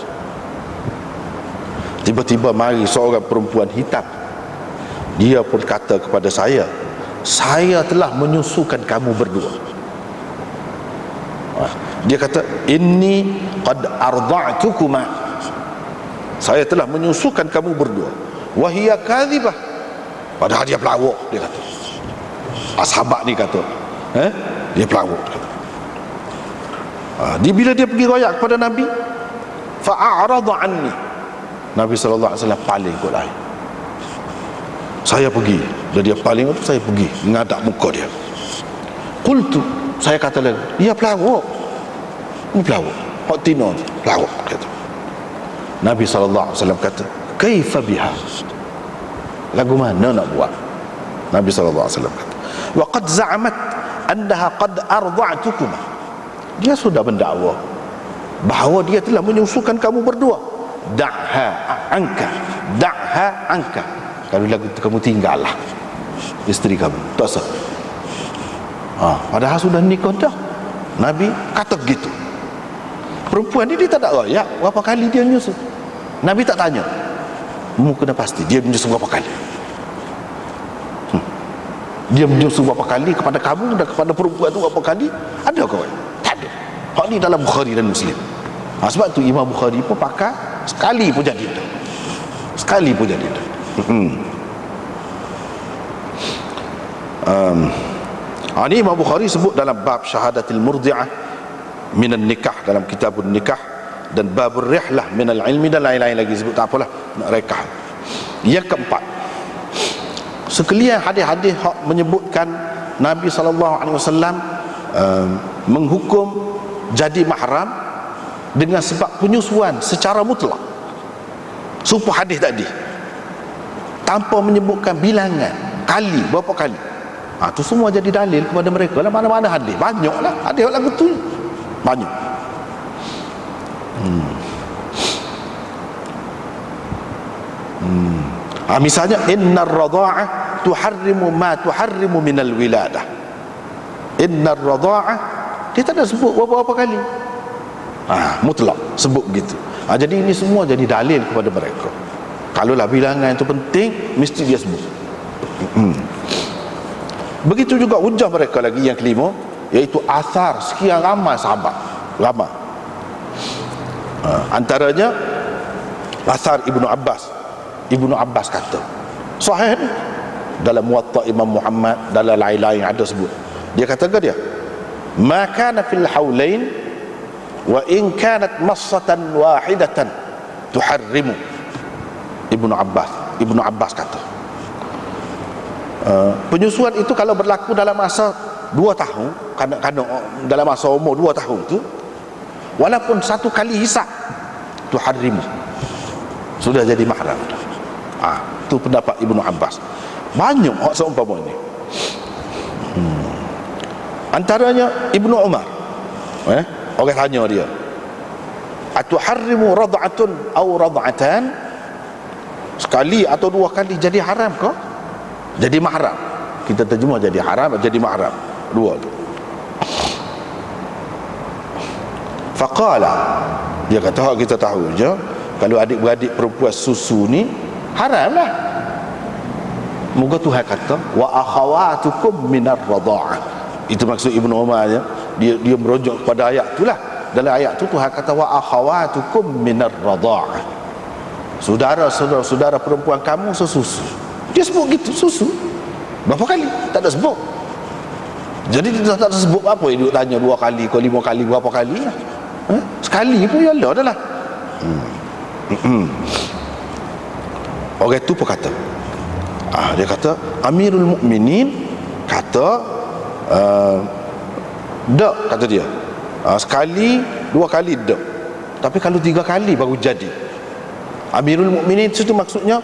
Tiba-tiba mari seorang perempuan hitam. Dia pun kata kepada saya telah menyusukan kamu berdua. Dia kata, inni qad arda'tukuma, saya telah menyusukan kamu berdua. Wahia kadhibah, padahal dia pelawak. Dia kata, sahabat ni kata, dia pelawak. Bila dia pergi royak kepada Nabi, fa'arada anni, Nabi SAW paling kot lain. Saya pergi, dan dia paling tu, saya pergi mengadap muka dia. Qultu, saya kata lagi, dia pelawak. Ini pelawak, hak tino pelawak, kata. Nabi SAW kata, kaifa biha, lagu mana nak buat? Nabi SAW kata, wa qad za'amat annaha qad arda'tukuma, dia sudah mendakwa bahawa dia telah menyusukan kamu berdua. Da'ha anka, kalau lagu itu kamu tinggallah isteri kamu, tak sah. Padahal sudah nikah dah. Nabi kata begitu. Perempuan ni dia tak ada royak berapa kali dia menyusu. Nabi tak tanya, kena pasti dia menyusu berapa kali. Dia menyusu berapa kali kepada kamu dan kepada perempuan tu berapa kali? Ada kau? Tak ada. Hak ni dalam Bukhari dan Muslim. Sebab tu Imam Bukhari pun pakai sekali pun jadi dah. Sekali pun jadi dah. Ini Imam Bukhari sebut dalam bab syahadatil murdi'ah minan nikah, dalam kitabun nikah, dan babur rihlah minal ilmi, dan lain-lain lagi sebut, tak apalah, nak rekah. Yang keempat, sekalian hadis-hadis hak menyebutkan Nabi SAW menghukum jadi mahram dengan sebab penyusuan secara mutlak, serupa hadis tadi, tanpa menyebutkan bilangan kali, berapa kali. Tu semua jadi dalil kepada mereka lah. Mana-mana hadis, banyaklah hadis lagu tu, banyak. Misalnya innar radha'ah tuharrimu ma tuharrimu minal wiladah. Innar radha'ah, dia tak ada sebut berapa kali, mutlak sebut begitu. Jadi ini semua jadi dalil kepada mereka. Kalaulah bilangan itu penting, mesti dia sebut. Begitu juga hujah mereka lagi yang kelima, iaitu asar sekian ramai sahabat, ramai. Antaranya asar Ibnu Abbas. Ibnu Abbas kata, sahih ni, dalam Muwatta Imam Muhammad, dalam lain-lain ada sebut. Dia kata ke dia, ma kana fil haulain wa in kanat massatan wahidatan tuharrimu. Ibnu Abbas kata, penyusuan itu kalau berlaku dalam masa 2 tahun, kadang-kadang dalam masa umur 2 tahun tu, walaupun 1 kali hisab, tuharrimu, sudah jadi mahram. Itu pendapat Ibnu Abbas. Banyak hak seumpama ini. Antaranya Ibnu Umar, orang tanya dia, atuharrimu rad'atun aw rad'atan, sekali atau 2 kali jadi haram ke? Jadi mahram. Kita terjemah jadi haram, jadi mahram, 2 tu. Faqala, dia kata, kita tahu je kalau adik-beradik perempuan susu ni haram lah. Moga Tuhan kata wa akhawatukum minar radha'ah. Itu maksud Ibnu Umar ya. Dia merujuk kepada ayat itulah. Dalam ayat tu Tuhan kata wa akhawatukum minar radha'ah. Saudara-saudara perempuan kamu sesusu. Dia sebut gitu, susu. Berapa kali? Tak ada sebut. Jadi dia tak ada sebut apa, dia tanya 2 kali ke 5 kali, berapa kali? Sekali pun ya Allah dah lah. Orang itu pun kata, dia kata Amirul Mukminin kata, dak, kata dia, sekali 2 kali dak, tapi kalau 3 kali baru jadi. Amirul Mukminin itu maksudnya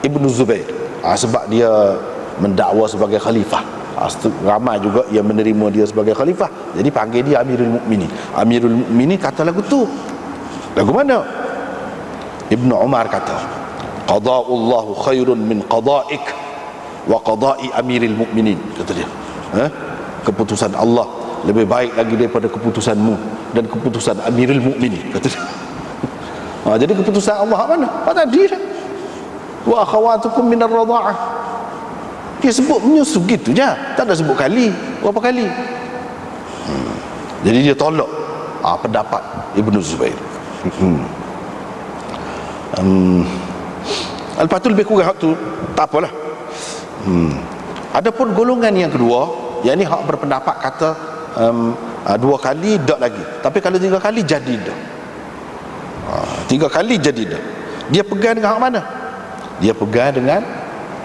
Ibnu Zubair, sebab dia mendakwa sebagai khalifah. Ramai juga yang menerima dia sebagai khalifah, jadi panggil dia Amirul Mukminin. Amirul Mukminin kata lagu tu. Lagu mana? Ibnu Umar kata, qada'ullahu khairun min qada'ik wa qada'i amiril mu'minin, kata dia. Keputusan Allah lebih baik lagi daripada keputusanmu dan keputusan amiril mu'minin, kata dia. Jadi keputusan Allah mana? Tadi dah, wa akhawatukum minar radha'ah. Dia sebut menyusu gitu je, tak ada sebut kali, berapa kali. Jadi dia tolak pendapat Ibnu Zubair. Lepas tu lebih kurang hak tu tak apalah. Adapun golongan yang kedua, yang ni hak berpendapat kata 2 kali dak lagi, tapi kalau 3 kali jadi dak. 3 kali jadi dak. Dia pegang dengan hak mana? Dia pegang dengan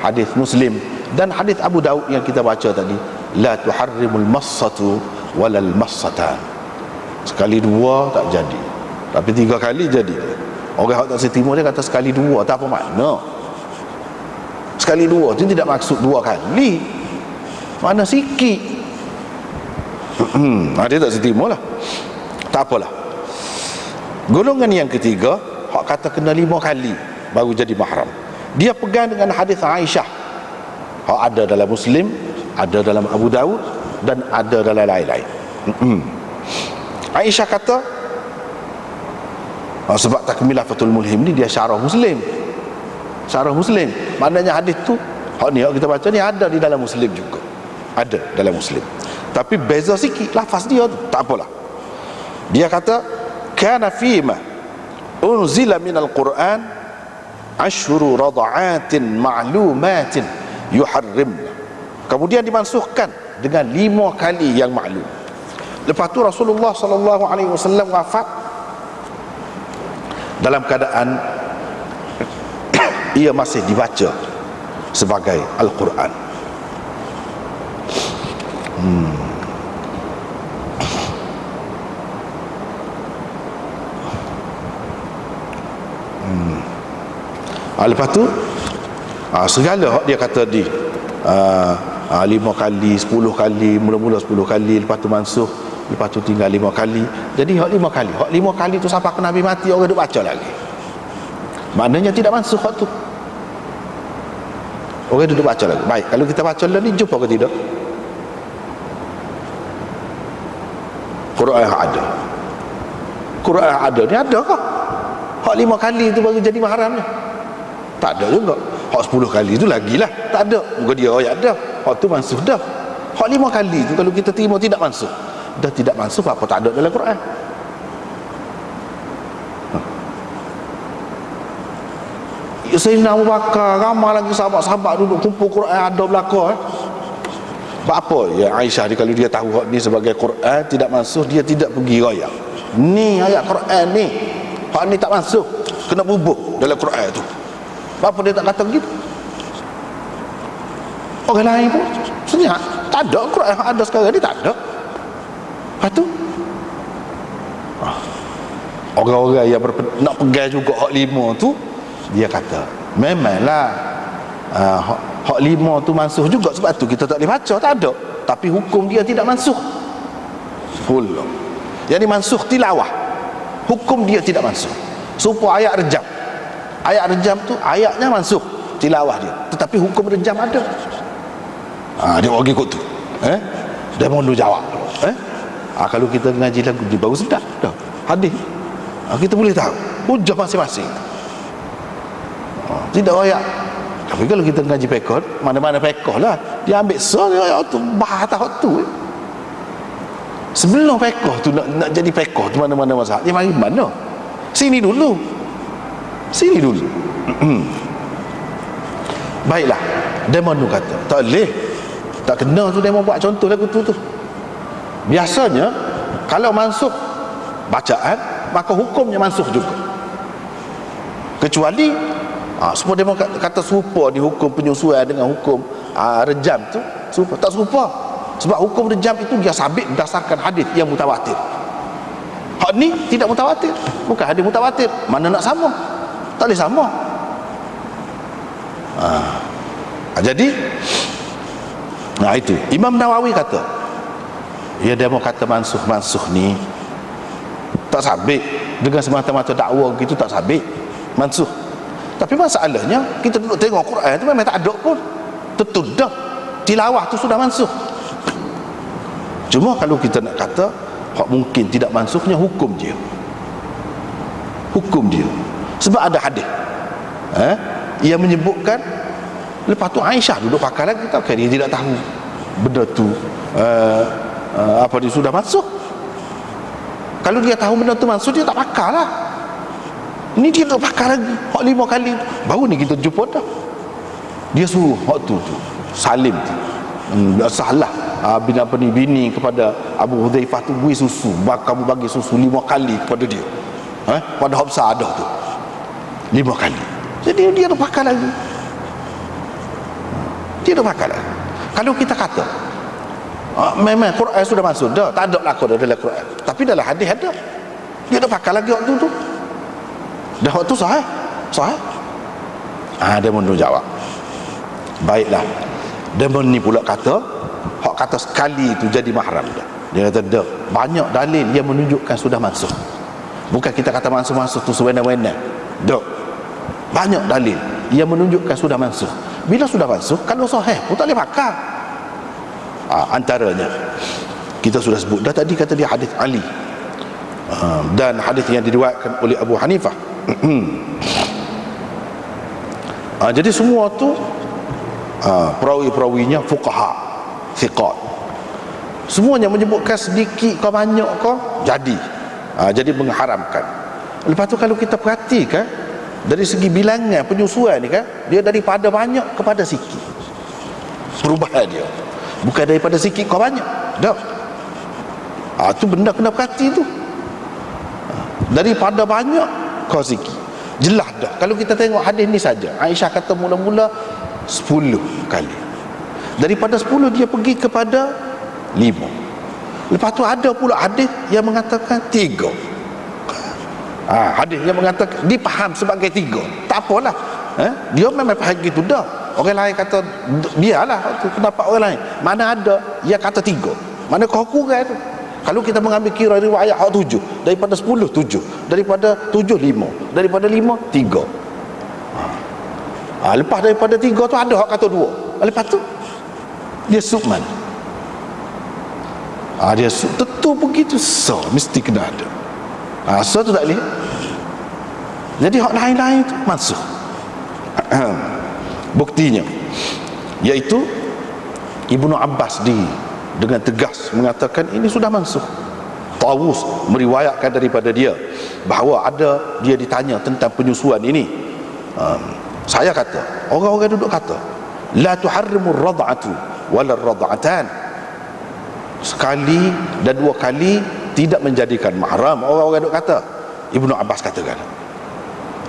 hadis Muslim dan hadis Abu Daud yang kita baca tadi, la tuharrimul massatu walal massatan. Sekali 2 tak jadi, tapi 3 kali jadi. Orang tak setimur dia kata sekali 2 tak apa makna. Sekali 2 itu tidak maksud 2 kali, mana sikit. Dia tak setimur lah, tak apalah. Golongan yang ketiga, hak kata kena 5 kali baru jadi mahram. Dia pegang dengan hadis Aisyah, hak ada dalam Muslim, ada dalam Abu Daud dan ada dalam lain-lain. Aisyah kata, sebab Takmilah Fathul Mulhim ni dia syarah Muslim. Syarah Muslim, maknanya hadis tu hak ni hak kita baca ni ada di dalam Muslim juga. Ada dalam Muslim, tapi beza sikit lafaz dia tu, tak apalah. Dia kata kana fima unzila minal Quran ashru rada'atin ma'lumatin yuharrimna. Kemudian dimansuhkan dengan 5 kali yang maklum. Lepas tu Rasulullah sallallahu alaihi wasallam wafat dalam keadaan ia masih dibaca sebagai Al-Quran. Lepas tu segala dia kata di 5 kali, 10 kali, mula-mula 10 kali, lepas tu mansuh, lepas tu tinggal 5 kali. Jadi hak 5 kali, hak 5 kali tu sampai ke Nabi mati orang duk baca lagi. Maknanya tidak mansuh hak tu. Orang duduk baca lagi. Baik, kalau kita baca lah ni jumpa ke tidak? Quran yang ada. Quran yang ada ni ada kah? Hak 5 kali tu baru jadi mahramnya? Tak ada juga. Hak 10 kali tu lagilah. Tak ada. Muka dia ayat dah. Hak tu mansuh dah. Hak 5 kali tu kalau kita terima tidak mansuh. Dah tidak mansuh apa tak ada dalam Quran. Sayyidina Abu Bakar, ramai lagi sahabat-sahabat duduk kumpul Quran ada belakang. Apa ya Aisyah ni kalau dia tahu hak ni sebagai Quran tidak mansuh, dia tidak pergi raya. Ni ayat Quran ni. Hak ni tak mansuh, kena bubuh dalam Quran tu. Apa dia tak kata begitu? Orang lain pun senyap. Tak ada Quran yang ada sekarang ni, tak ada. Lepas tu orang-orang yang nak pegang juga hak 5 tu, dia kata memanglah hak 5 tu mansuh juga, sebab tu kita tak boleh baca, tak ada. Tapi hukum dia tidak mansuh full. Yang ni mansuh tilawah, hukum dia tidak mansuh. Supaya ayat rejam, ayat rejam tu ayatnya mansuh tilawah dia, tetapi hukum rejam ada. Dia orang ikut tu. Dia mau jawab. Kalau kita ngaji lagu dia baru sedap dah hadis. Kita boleh tahu hujah masing-masing. Tidak ayat. Tapi kalau kita ngaji fiqh, mana-mana fiqh lah, dia ambil ayat tu, bahas tahap tu. Sebelum fiqh tu nak jadi fiqh tu mana-mana mazhab, dia mari mana? Sini dulu. Sini dulu. Baiklah. Demon tu kata, tak boleh. Tak kena tu demon buat contoh lagu tu. Biasanya kalau mansuh bacaan, maka hukumnya mansuh juga. Kecuali semua demo kata serupa di hukum penyesuaian dengan hukum rejam tu serupa. Tak serupa. Sebab hukum rejam itu dia sabit berdasarkan hadis yang mutawatir. Hak ni tidak mutawatir. Bukan hadis mutawatir. Mana nak sama? Tak boleh sama. Jadi itu Imam Nawawi kata, ya demo kata mansuh ni tak sabit dengan semata-mata dakwa gitu, tak sabit mansuh. Tapi masalahnya kita duduk tengok Quran tu memang tak ada pun, tentu dah tilawah tu sudah mansuh. Cuma kalau kita nak kata hak mungkin tidak mansuhnya hukum dia, hukum dia. Sebab ada hadis ia menyebutkan, lepas tu Aisyah duduk pakai lagi, tak dia tidak tahu benda tu apa dia sudah mansuh. Kalau dia tahu benda tu mansuh, dia tak pakai lah. Ni dia tak pakai lagi hak 5 kali. Baru ni kita jumpa dah dia suruh hak tu Salim tu salah bini kepada Abu Hudzaifah tu beri susu, kamu bagi susu 5 kali kepada dia. Pada Hafsah ada tu 5 kali. Jadi dia tak pakai lagi. Dia tak pakai lagi. Kalau kita kata memang Quran sudah masuk dah, tak ada lakon dalam Quran, tapi dalam hadis ada, dia tak pakai lagi waktu tu. Dah waktu sahih. Dia mau jawab. Baiklah. Dia ni pula kata hak kata sekali tu jadi mahram dah. Dia kata dah banyak dalil yang menunjukkan sudah masuk. Bukan kita kata masuk tu sewenang-wenang. Dah banyak dalil yang menunjukkan sudah masuk. Bila sudah masuk, kalau sahih pun tak boleh pakai. Antaranya kita sudah sebut dah tadi, kata dia hadis Ali, dan hadis yang diriwayatkan oleh Abu Hanifah. Jadi semua tu perawi-perawinya fuqaha thiqat, semuanya menyebutkan sedikit ke banyak ke jadi mengharamkan. Lepas tu kalau kita perhatikan dari segi bilangan penyusuan ni kan, dia daripada banyak kepada sikit perubahan dia, bukan daripada sikit ke banyak dah. Tu benda kena perhati tu, daripada banyak ke sikit. Jelas dah kalau kita tengok hadis ni saja. Aisyah kata mula-mula 10 kali, daripada 10 dia pergi kepada 5. Lepas tu ada pula hadis yang mengatakan 3. Hadis yang mengatakan dipaham sebagai 3. Tak apalah, dia memang faham gitu dah. orang lain kata biarlah tu pendapat orang lain. Mana ada yang kata 3, mana kau kurang tu. Kalau kita mengambil kira riwayat hak 7, daripada 10 7, daripada 7 5, daripada 5 3. Lepas daripada 3 tu ada hak kata 2. Lepas tu dia sukman. Dia tentu begitu, so mesti kena ada. So tu tak boleh. Jadi hak lain-lain tu masuk. Buktinya iaitu Ibnu Abbas dengan tegas mengatakan ini sudah mansuh. Tawus meriwayatkan daripada dia bahawa dia ditanya tentang penyusuan ini. Saya kata, orang-orang duduk kata la tuharrimu ar-rad'atu wala ar-rad'atan. Sekali dan 2 kali tidak menjadikan mahram. Orang-orang duduk kata. Ibnu Abbas katakan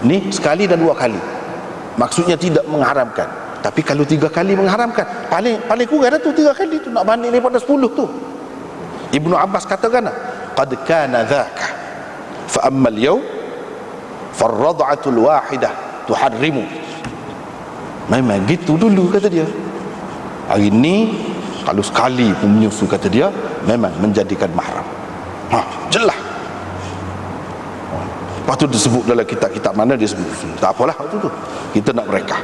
ni sekali dan 2 kali maksudnya tidak mengharamkan. Tapi kalau 3 kali mengharamkan, paling kurang dah tu 3 kali tu, nak banding daripada 10 tu. Ibnu Abbas katakan qad kana dhaka fa amma al-yawm farrad'atu al-wahidah tuharrimu. Memang gitu dulu kata dia. Hari ni kalau sekali pun menyusu kata dia memang menjadikan mahram. Jelas. Lepas tu disebut dalam kitab-kitab mana dia sebut. Tak apalah waktu tu. Kita nak mereka.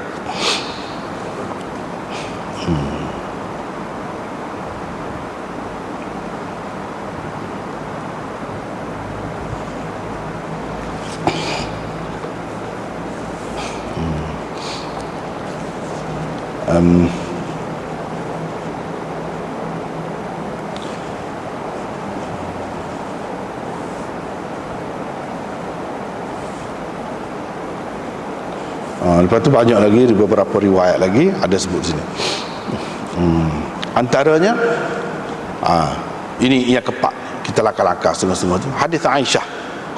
Lepas tu banyak lagi, beberapa riwayat lagi ada sebut sini. Antaranya ini yang keempat, kita langkah-langkah setengah-setengah tu, hadis Aisyah.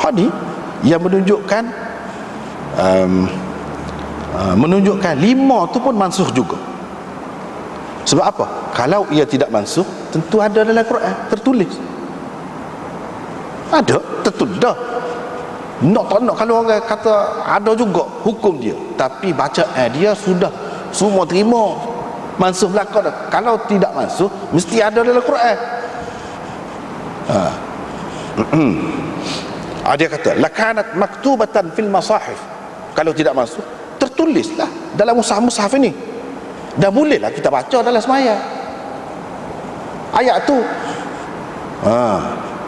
Hadis yang menunjukkan 5 tu pun mansuh juga. Sebab apa? Kalau ia tidak mansuh, tentu ada dalam Quran tertulis. Ada, tertulis dah. Nak tak nak, kalau orang kata ada juga hukum dia, tapi bacaan dia sudah semua terima mansuh belaka dah. Kalau tidak mansuh, mesti ada dalam Quran. Dia kata lakanat maktubatan fil masahif. Kalau tidak mansuh, tertulislah dalam mushaf-mushaf ini. Dah bolehlah kita baca dalam sembahyang. Ayat tu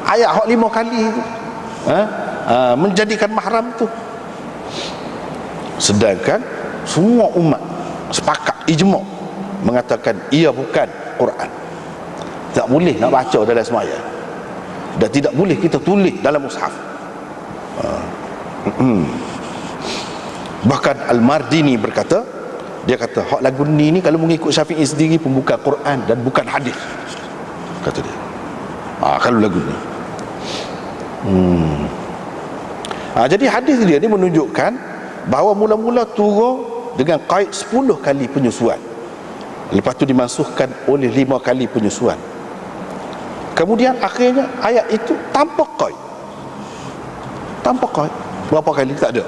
ayat hak 5 kali tu menjadikan mahram tu. Sedangkan semua umat sepakat ijma' mengatakan ia bukan Quran. Tak boleh nak baca dalam sembahyang, dan tidak boleh kita tulis dalam mushaf. Bahkan Al-Mardini berkata, dia kata hak lagu ni kalau mengikut Syafi'i sendiri pun bukan Quran dan bukan hadis, kata dia. Kalau lagu ni jadi hadis dia ni menunjukkan bahawa mula-mula turun dengan qaid 10 kali penyusuan, lepas tu dimansuhkan oleh 5 kali penyusuan. Kemudian akhirnya ayat itu tanpa qaid. Berapa kali tak ada.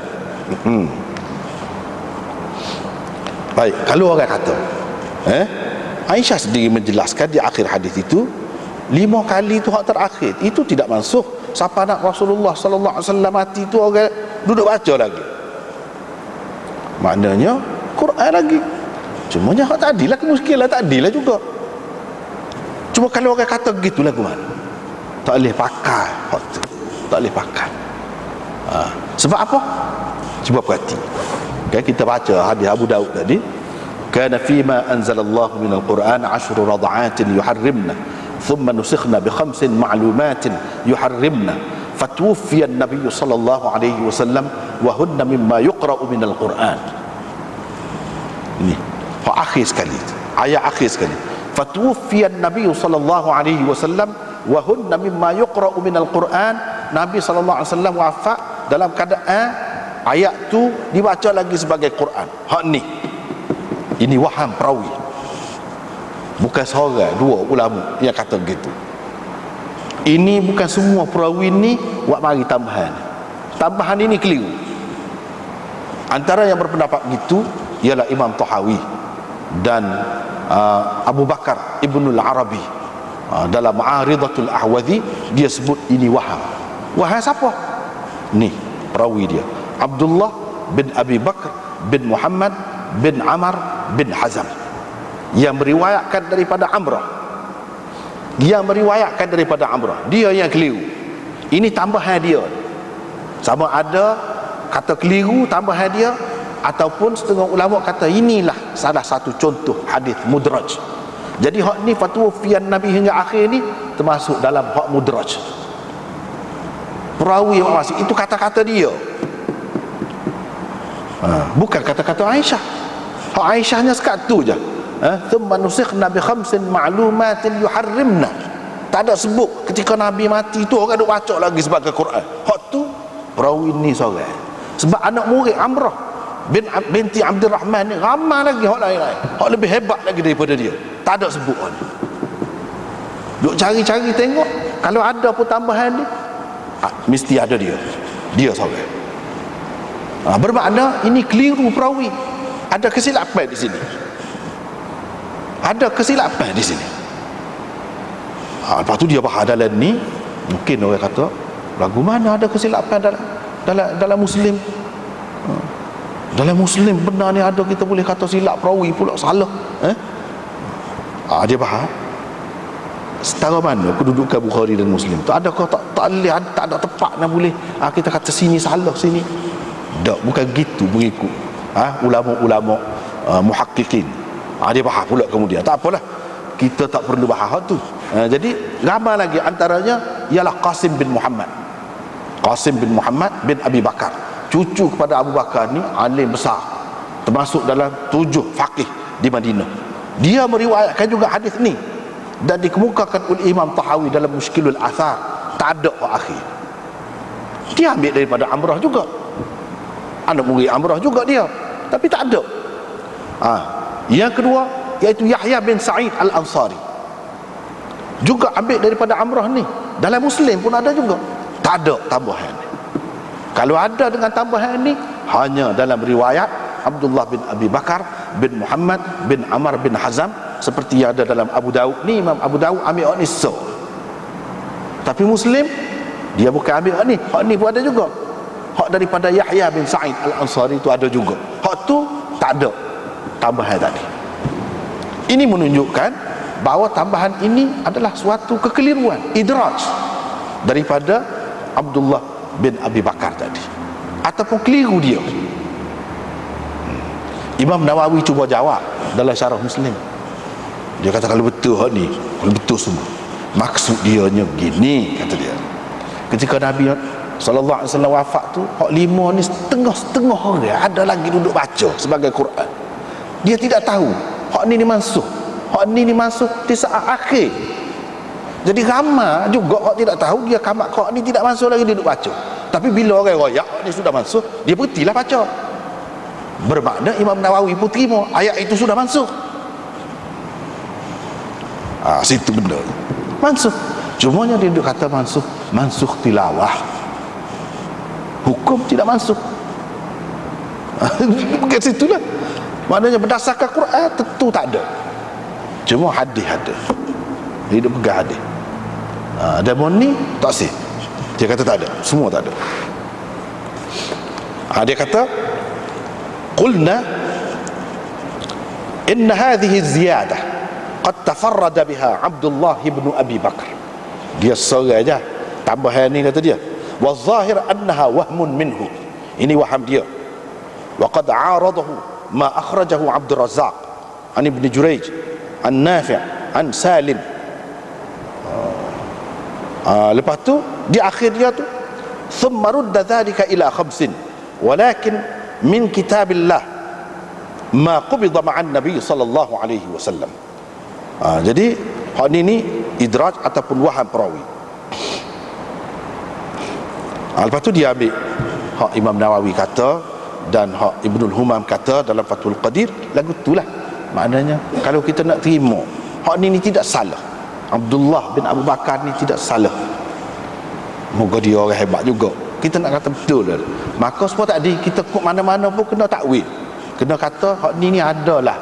Baik, kalau orang kata Aisyah sendiri menjelaskan di akhir hadis itu 5 kali itu hak terakhir itu tidak mansuh. Siapa nak Rasulullah sallallahu alaihi wasallam mati tu orang duduk baca lagi. Maknanya Quran lagi. Cumanya hak tak adil lah, kemungkinan tak adil lah juga. Cuma kalau orang kata gitu lagu mana? Tak boleh pakai hak tu. Tak boleh pakai. Sebab apa? Cuba perhati. Kita baca hadis Abu Daud tadi. Kana fima anzalallahu minal Quran 10 rad'atin yuharrimna ثم نسخنا ب5 معلومات يحرمنا فتوفي النبي صلى الله عليه وسلم وهن مما يقرأ من القرآن. Ini akhir sekali, ayat akhir sekali. فتوفي النبي صلى الله عليه وسلم وهن مما يقرأ من القرآن. Nabi sallallahu alaihi wasallam wafat dalam keadaan ayat tu dibaca lagi sebagai Quran. Hak ni, ini waham perawi. Bukan seorang, 2 ulama yang kata begitu. Ini bukan semua perawi ni buat mari tambahan. Tambahan ini keliru. Antara yang berpendapat begitu ialah Imam Tahawi dan Abu Bakar Ibnul Arabi dalam Ma'aridatul Ahwazi dia sebut ini waham. Waham siapa? Ni perawi dia, Abdullah bin Abi Bakar bin Muhammad bin Amr bin Hazam, yang meriwayatkan daripada Amrah, dia yang keliru. Ini tambahan dia, sama ada kata keliru tambahan dia, ataupun setengah ulama kata inilah salah satu contoh hadis mudraj. Jadi hak ni fatwa fian Nabi hingga akhir ni termasuk dalam hak mudraj. Perawi yang masuk itu kata-kata dia, bukan kata-kata Aisyah. Hak Aisyahnya sekat tu je. Thumma nusikhna bi khamsin ma'lumatin yuharrimna. Tak ada sebut ketika Nabi mati tu orang duk baca lagi sebagai Quran. Hak tu perawi ni seorang. Sebab anak murid Amrah binti Abdul Rahman ni ramai lagi hak lain-lain, hak lebih hebat lagi daripada dia, tak ada sebut ni. Duk cari-cari tengok, kalau ada pun tambahan ni mesti ada dia seorang. Bermakna ini keliru perawi, ada kesilapan di sini, lepas tu dia bahas dalam ni. Mungkin orang kata lagu mana ada kesilapan dalam Muslim. Dalam Muslim benar ni ada, kita boleh kata silap perawi pula salah. Dia faham setara mana kedudukan Bukhari dan Muslim tu, adakah tak ada tepat nak boleh kita kata sini salah sini tak, bukan gitu mengikut ulama-ulama muhaqqiqin. Dia faham pula kemudian, tak apalah, kita tak perlu bahas tu. Jadi ramai lagi, antaranya ialah Qasim bin Muhammad bin Abi Bakar, cucu kepada Abu Bakar ni alim besar, termasuk dalam 7 faqih di Madinah. Dia meriwayatkan juga hadis ni dan dikemukakan oleh Imam Tahawi dalam Mushkilul Athar. Tak ada akhir. Dia ambil daripada Amrah juga, anak murid Amrah juga dia, tapi tak ada. Yang kedua iaitu Yahya bin Sa'id Al-Ansari, juga ambil daripada Amrah ni, dalam Muslim pun ada juga, tak ada tambahan. Kalau ada dengan tambahan ini hanya dalam riwayat Abdullah bin Abi Bakar bin Muhammad bin Amr bin Hazam, seperti yang ada dalam Abu Daud ni. Imam Abu Daud ambil hak ni tapi Muslim dia bukan ambil hak ni pun ada juga. Hak daripada Yahya bin Sa'id Al-Ansari itu ada juga, hak tu tak ada tambahan tadi. Ini menunjukkan bahawa tambahan ini adalah suatu kekeliruan, idraj daripada Abdullah bin Abi Bakar tadi, ataupun keliru dia. Imam Nawawi cuba jawab dalam Syarah Muslim. Dia kata kalau betul hak ni, kalau betul semua, maksud dia nya gini, kata dia. Ketika Nabi SAW wafat tu, hak 5 ni setengah-setengah orang ada lagi duduk baca sebagai Quran. Dia tidak tahu hak ni dimansuh, hak ni dimansuh di saat akhir. Jadi ramai juga orang tidak tahu, dia kamat hak ni tidak masuk lagi, dia duduk baca. Tapi bila orang royak hak ni sudah masuk, dia berhentilah baca. Bermakna Imam Nawawi pun terima ayat itu sudah masuk. Situ benda masuk. Cumanya dia duduk kata mansuh tilawah, hukum tidak masuk. Bukan situlah. Maknanya berdasarkan Quran tentu tak ada, cuma hadis ada. Dia duduk pegang hadis. Demon ni tak sih, dia kata tak ada, semua tak ada. Dia kata qulna inna hadhihi ziyadah qad tafarrada biha Abdullah ibn Abi Bakar. Dia seorang aja tambahan ni, kata dia, wa zahir annaha wahmun minhu, ini waham dia. Wa qad aradahu ma akhrajahu Abdul Razzaq an Ibn Jurayj an Nafi' an Salim. Lepas tu di akhir dia tu thumma rudda dhalika ila khamsin walakin min kitabillah ma qubida ma'an Nabi sallallahu alaihi wasallam. Jadi hak ni idraj ataupun waham perawi. Lepas tu dia ambil hak Imam Nawawi kata dan hak Ibnul Humam kata dalam Fathul Qadir, lagu itulah. Maknanya kalau kita nak terima hak ni tidak salah, Abdullah bin Abu Bakar ni tidak salah, moga dia orang hebat juga, kita nak kata betul dah. Maka sebab tadi kita kok mana-mana pun kena takwil, kena kata hak ni adalah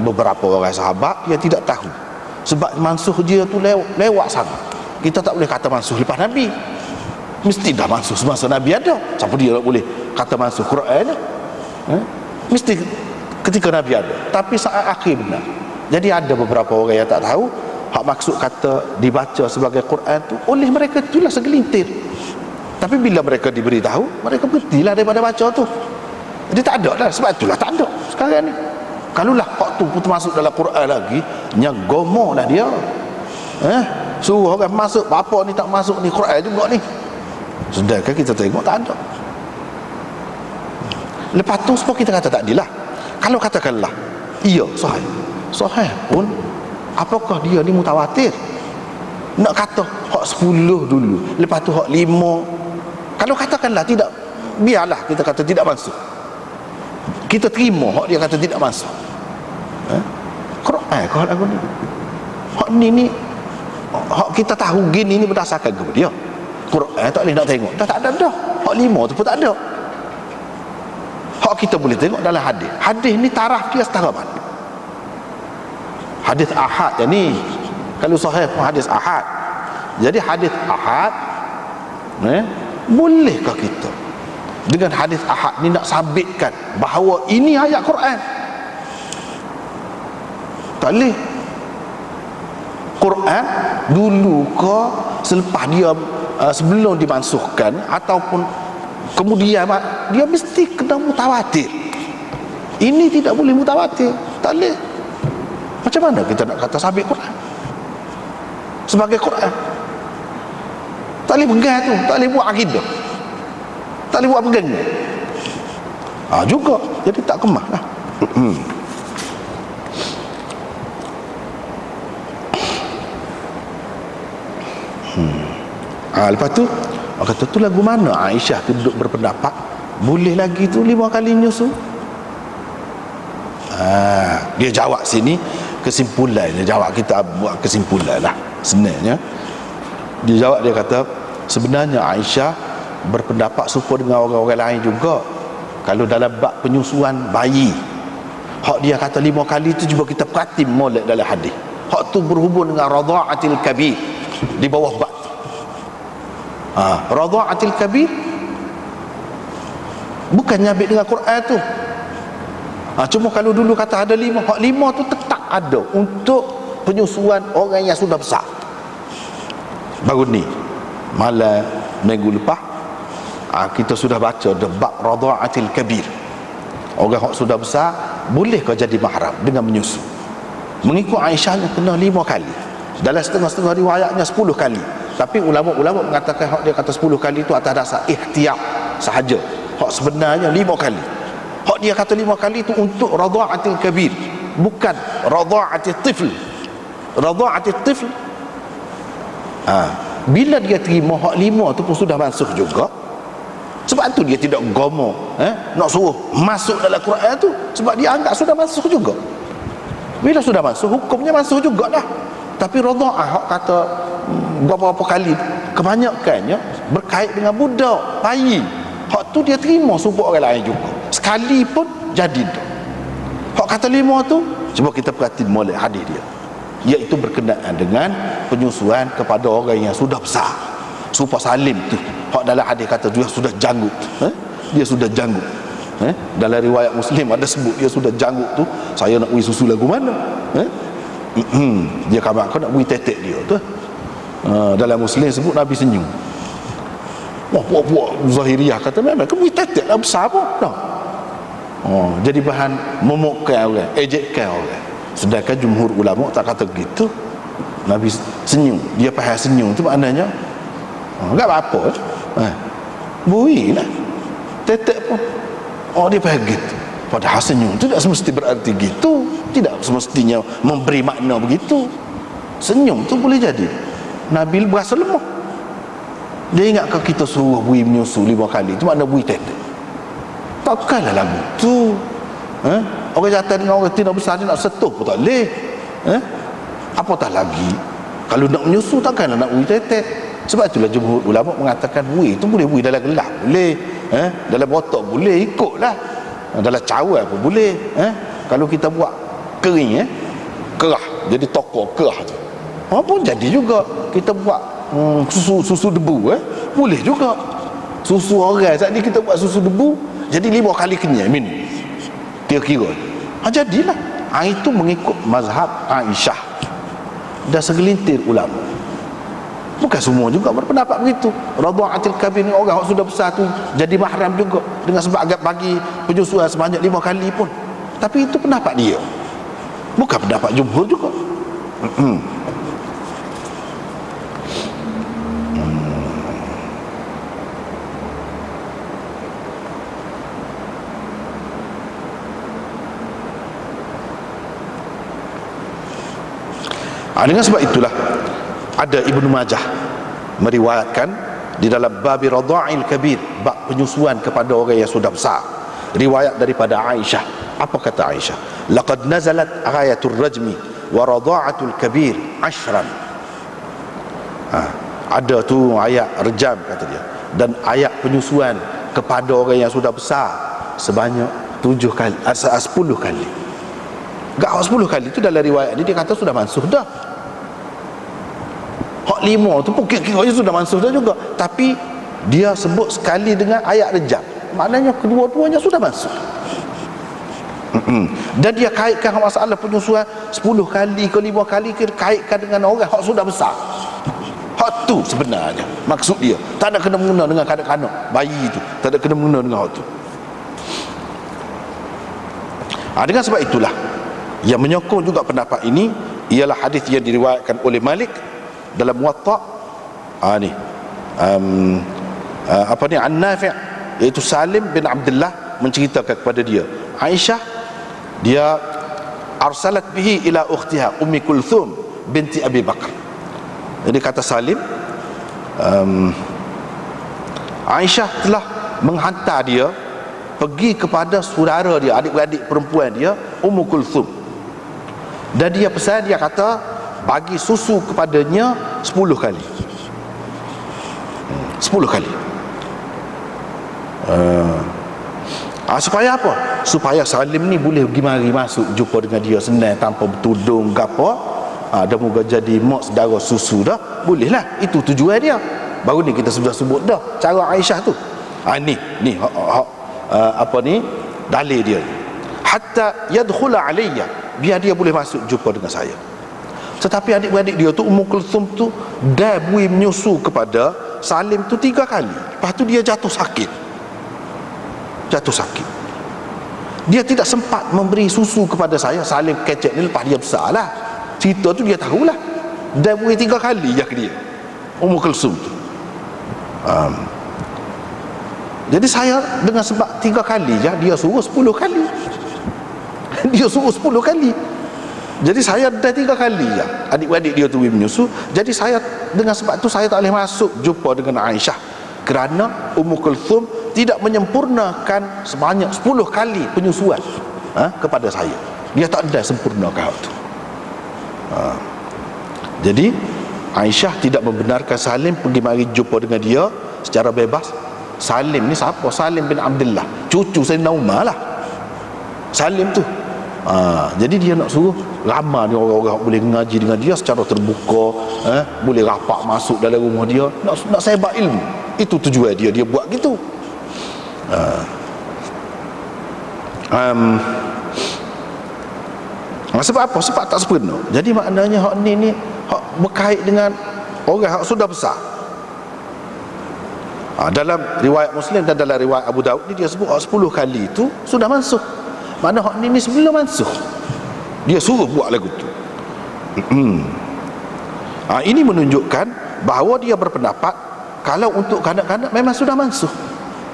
beberapa orang sahabat yang tidak tahu. Sebab mansuh dia tu lewat sangat. Kita tak boleh kata mansuh lepas Nabi. Mesti dah mansuh semasa Nabi ada. Siapa dia tak boleh kata mansuh Quran ni? Mesti ketika Nabi ada. Tapi saat akhir benar. Jadi ada beberapa orang yang tak tahu hak maksud kata dibaca sebagai Quran tu oleh mereka itulah segelintir. Tapi bila mereka diberitahu, mereka berhentilah daripada baca tu. Jadi tak ada dah. Sebab itulah tak ada sekarang ni. Kalulah hak tu pun termasuk dalam Quran lagi, nyagomo dah dia. Suruh orang masuk, apa ni tak masuk ni Quran juga ni. Sedangkan kita tengok tak ada. Lepas tu sebab kita kata tak adilah. Kalau katakanlah iya sahih. Sahih pun apakah dia ni mutawatir? Nak kata hak 10 dulu, lepas tu hak 5. Kalau katakanlah tidak, biarlah kita kata tidak masuk. Kita terima hak dia kata tidak masuk. Quran kau lagu ni. Hak ni hak kita tahu gini ni berdasarkan kepada dia. Quran tak boleh nak tengok. Dah tak ada dah. Hak 5 tu pun tak ada. Hak kita boleh tengok dalam hadis. Hadis ni taraf dia setara mana? Hadis ahad yang ni. Kalau sahih pun hadis ahad. Jadi hadis ahad bolehkah kita dengan hadis ahad ni nak sabitkan bahawa ini ayat Quran? Tak boleh. Quran dulu ke selepas dia sebelum dimansuhkan ataupun kemudian dia mesti kena mutawatir. Ini tidak boleh mutawatir. Tak boleh. Macam mana kita nak kata sabit Quran sebagai Quran? Tak boleh pegang tu. Tak boleh buat akidah. Tak boleh buat pegang juga. Jadi tak kemah lah. Lepas tu kata tu lagu mana Aisyah tu duduk berpendapat boleh lagi tu 5 kali nyusu. Dia jawab sini kesimpulan. Dia jawab, kita buat kesimpulan lah sebenarnya. Dia jawab, dia kata sebenarnya Aisyah berpendapat serupa dengan orang-orang lain juga. Kalau dalam bab penyusuan bayi, hak dia kata 5 kali tu cuba kita perhati molek dalam hadis. Hak tu berhubung dengan radha'atil kabir di bawah bab. Radha'atil kabir bukan nyabit dengan Quran tu. Cuma kalau dulu kata ada 5, hak 5 tu tetap ada untuk penyusuan orang yang sudah besar. Baru ni malam minggu lepas kita sudah baca bab radha'atil kabir. Orang yang sudah besar bolehkah jadi mahram dengan menyusu? Mengikut Aisyah kena 5 kali. Dalam setengah-setengah riwayatnya 10 kali. Tapi ulama-ulama mengatakan hak dia kata 10 kali itu atas dasar ihtiyat sahaja. Hak sebenarnya 5 kali. Hak dia kata 5 kali itu untuk radha'atil kabir, bukan radha'atil tifl. Radha'atil tifl bila dia terima hak 5 tu pun sudah masuk juga. Sebab tu dia tidak gomo nak suruh masuk dalam Quran tu, sebab dia anggap sudah masuk juga. Bila sudah masuk, hukumnya masuk juga dah. Tapi radha'ah hak kata berapa kali, kebanyakannya berkait dengan budak, bayi. Hak tu dia terima support orang lain juga. Sekali pun jadi dah. Hak kata 5 tu, cuba kita perhati molek hadis dia, iaitu berkenaan dengan penyusuan kepada orang yang sudah besar. Supaya Salim tu, hak dalam hadis kata dia sudah janggut. Dia sudah janggut. Dalam riwayat Muslim ada sebut dia sudah janggut tu. Saya nak beri susu lagu mana? Dia kabar kau nak beri tetek dia tu. Dalam Muslim sebut Nabi senyum. Puak-puak Zahiriyah kata memang kau beri tetek lah, besar pun tak. Jadi bahan memukkan orang, ejekkan orang. Sedangkan jumhur ulama tak kata gitu. Nabi senyum, dia faham senyum tu maknanya enggak apa-apa. Bui lah tetek pun. Dia faham gitu. Padahal senyum tu tidak semesti berarti gitu. Tidak semestinya memberi makna begitu. Senyum tu boleh jadi Nabi berasa lemah. Dia ingatkan kita suruh bui menyusu 5 kali, itu makna bui tetek. Takkanlah lagu tu. Orang jatuh dengan orang tina besar dia nak setuh pun tak boleh. Apatah lagi kalau nak menyusu, takkanlah nak bui tetek. Sebab itulah jumhur ulama mengatakan bui itu boleh bui dalam gelas boleh, dalam botol boleh, ikutlah. Dalam cawan pun boleh. Kalau kita buat kering kerah, jadi tokor kerah tu. Pun jadi juga kita buat susu debu boleh juga. Susu orang saat ni kita buat susu debu jadi 5 kali kenyal minum. Kira-kira jadilah. Itu mengikut mazhab Aisyah dan segelintir ulama. Bukan semua juga berpendapat begitu. Radha'atil kabir ni orang yang sudah besar tu jadi mahram juga dengan sebab agak bagi penyusuan sebanyak 5 kali pun. Tapi itu pendapat dia, bukan pendapat jumhur juga. Dengan sebab itulah ada Ibnu Majah meriwayatkan di dalam babi radha'il kabir, bab penyusuan kepada orang yang sudah besar, riwayat daripada Aisyah. Apa kata Aisyah? Laqad nazalat ayatul rajmi wa radha'atul kabir 10. Ada tu ayat rejam kata dia, dan ayat penyusuan kepada orang yang sudah besar sebanyak 7 kali, 10 kali. Gak 10 kali tu dalam riwayat ni dia kata sudah mansuh dah. Hak 5 tu pun kira-kira sudah mansuh dah juga, tapi dia sebut sekali dengan ayat rejam, maknanya kedua-duanya sudah mansuh. Dan dia kaitkan masalah penyusuan 10 kali ke 5 kali, kaitkan dengan orang hak sudah besar. Hak tu sebenarnya maksud dia, tak ada kena-mengena dengan kanak-kanak bayi tu, tak ada kena-mengena dengan hak tu. Dengan sebab itulah yang menyokong juga pendapat ini ialah hadis yang diriwayatkan oleh Malik dalam Muwatta an Nafi', iaitu Salim bin Abdullah menceritakan kepada dia, Aisyah dia arsalat bihi ila ukhtiha Ummi Kulthum binti Abi Bakar. Jadi kata Salim, Aisyah telah menghantar dia pergi kepada saudara dia, adik-beradik perempuan dia, Ummu Kulthum, dan dia pesan, dia kata bagi susu kepadanya 10 kali. 10 kali. Supaya apa? Supaya Salim ni boleh pergi mari masuk jumpa dengan dia senang tanpa bertudung gapo. Dan moga jadi mak saudara susu dah. Bolehlah. Itu tujuan dia. Baru ni kita sudah sebut dah cara Aisyah tu. Ni dalil dia. Hatta yadkhula alayya, biar dia boleh masuk jumpa dengan saya. Tetapi adik-beradik dia tu, Ummu Kulthum tu, dah bui menyusu kepada Salim tu 3 kali. Lepas tu dia jatuh sakit. Dia tidak sempat memberi susu kepada saya. Salim kecek ni lepas dia besar lah. Cerita tu dia tahulah. Dah bui 3 kali je ke dia, Ummu Kulthum tu. Jadi saya dengan sebab 3 kali je, dia suruh 10 kali. Dia suruh 10 kali. Jadi saya dah 3 kali je adik-adik dia tu menyusu. Jadi saya dengan sebab tu saya tak boleh masuk jumpa dengan Aisyah, kerana Ummu Kulthum tidak menyempurnakan sebanyak 10 kali penyusuan kepada saya. Dia tak ada sempurnakan hal tu. Jadi Aisyah tidak membenarkan Salim pergi mari jumpa dengan dia secara bebas. Salim ni siapa? Salim bin Abdullah, cucu Sayyidina Umar lah Salim tu. Jadi dia nak suruh ramai ni orang-orang boleh mengaji dengan dia secara terbuka, boleh rapat masuk dalam rumah dia, nak sebar ilmu. Itu tujuan dia buat gitu. Sebab apa? Sebab tak sempurna. Jadi maknanya hak ni hak berkait dengan orang hak sudah besar. Dalam riwayat Muslim dan dalam riwayat Abu Daud ni dia sebut 10 kali itu sudah mansuh. Mana hak ni sebelum mansuh, dia suruh buat lagu tu. Ini menunjukkan bahawa dia berpendapat kalau untuk kanak-kanak memang sudah mansuh.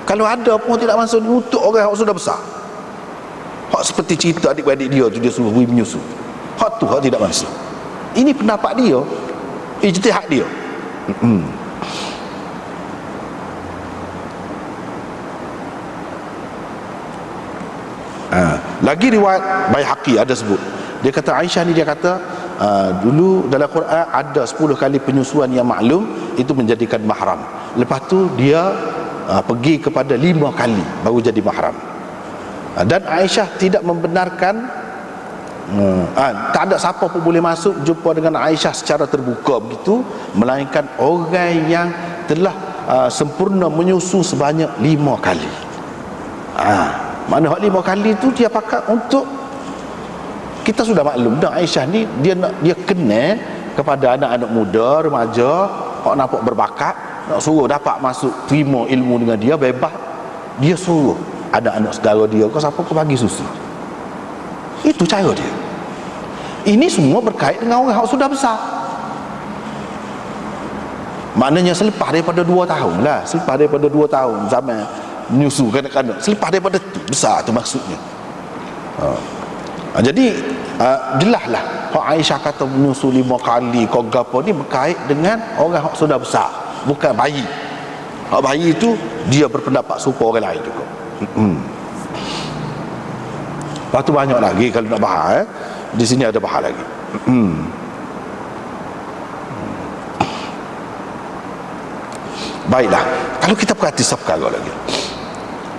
Kalau ada pun tidak mansuh untuk orang yang sudah besar. Hak seperti cerita adik-adik dia tu, dia suruh beri menyusu, hak tu hak tidak mansuh. Ini pendapat dia, ijtihad dia. Lagi riwayat Baihaqi ada sebut, dia kata Aisyah ni, dia kata dulu dalam Quran ada 10 kali penyusuan yang maklum, itu menjadikan mahram. Lepas tu dia pergi kepada 5 kali baru jadi mahram. Dan Aisyah tidak membenarkan Tak ada siapa pun boleh masuk jumpa dengan Aisyah secara terbuka begitu, melainkan orang yang telah sempurna menyusu sebanyak 5 kali. Mana 5 kali tu dia pakai untuk, kita sudah maklum dah Aisyah ni dia kenal kepada anak-anak muda, remaja, hok nampak berbakat, nak suruh dapat masuk terima ilmu dengan dia bebas, dia suruh anak-anak saudara dia ke siapa ke bagi susu. Itu cara dia. Ini semua berkait dengan orang yang sudah besar. Maknanya selepas daripada 2 tahun lah, selepas daripada 2 tahun zaman menyusu kanak-kanak, selepas daripada tu besar tu maksudnya. Jadi jelaslah hak Aisyah kata menyusu 5 kali kau gapo ni berkait dengan orang yang sudah besar, bukan bayi. Hak bayi itu dia berpendapat serupa orang lain juga. Lepas tu banyak lagi kalau nak bahas. Di sini ada bahas lagi. Baiklah, kalau kita perhati seperkara lagi,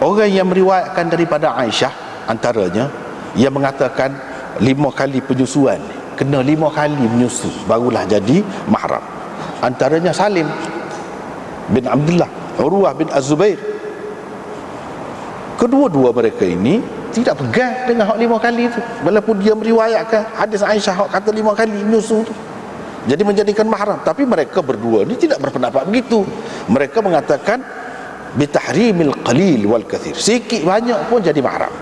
orang yang meriwayatkan daripada Aisyah antaranya yang mengatakan 5 kali penyusuan, kena 5 kali menyusu barulah jadi mahram. Antaranya Salim bin Abdullah, Urwah bin Az-Zubair. Kedua-dua mereka ini tidak pegang dengan hak 5 kali itu, walaupun dia meriwayatkan hadis Aisyah hak kata 5 kali menyusu tu, jadi menjadikan mahram. Tapi mereka berdua ni tidak berpendapat begitu. Mereka mengatakan bitahrimil qalil wal kathir, sikit banyak pun jadi mahram.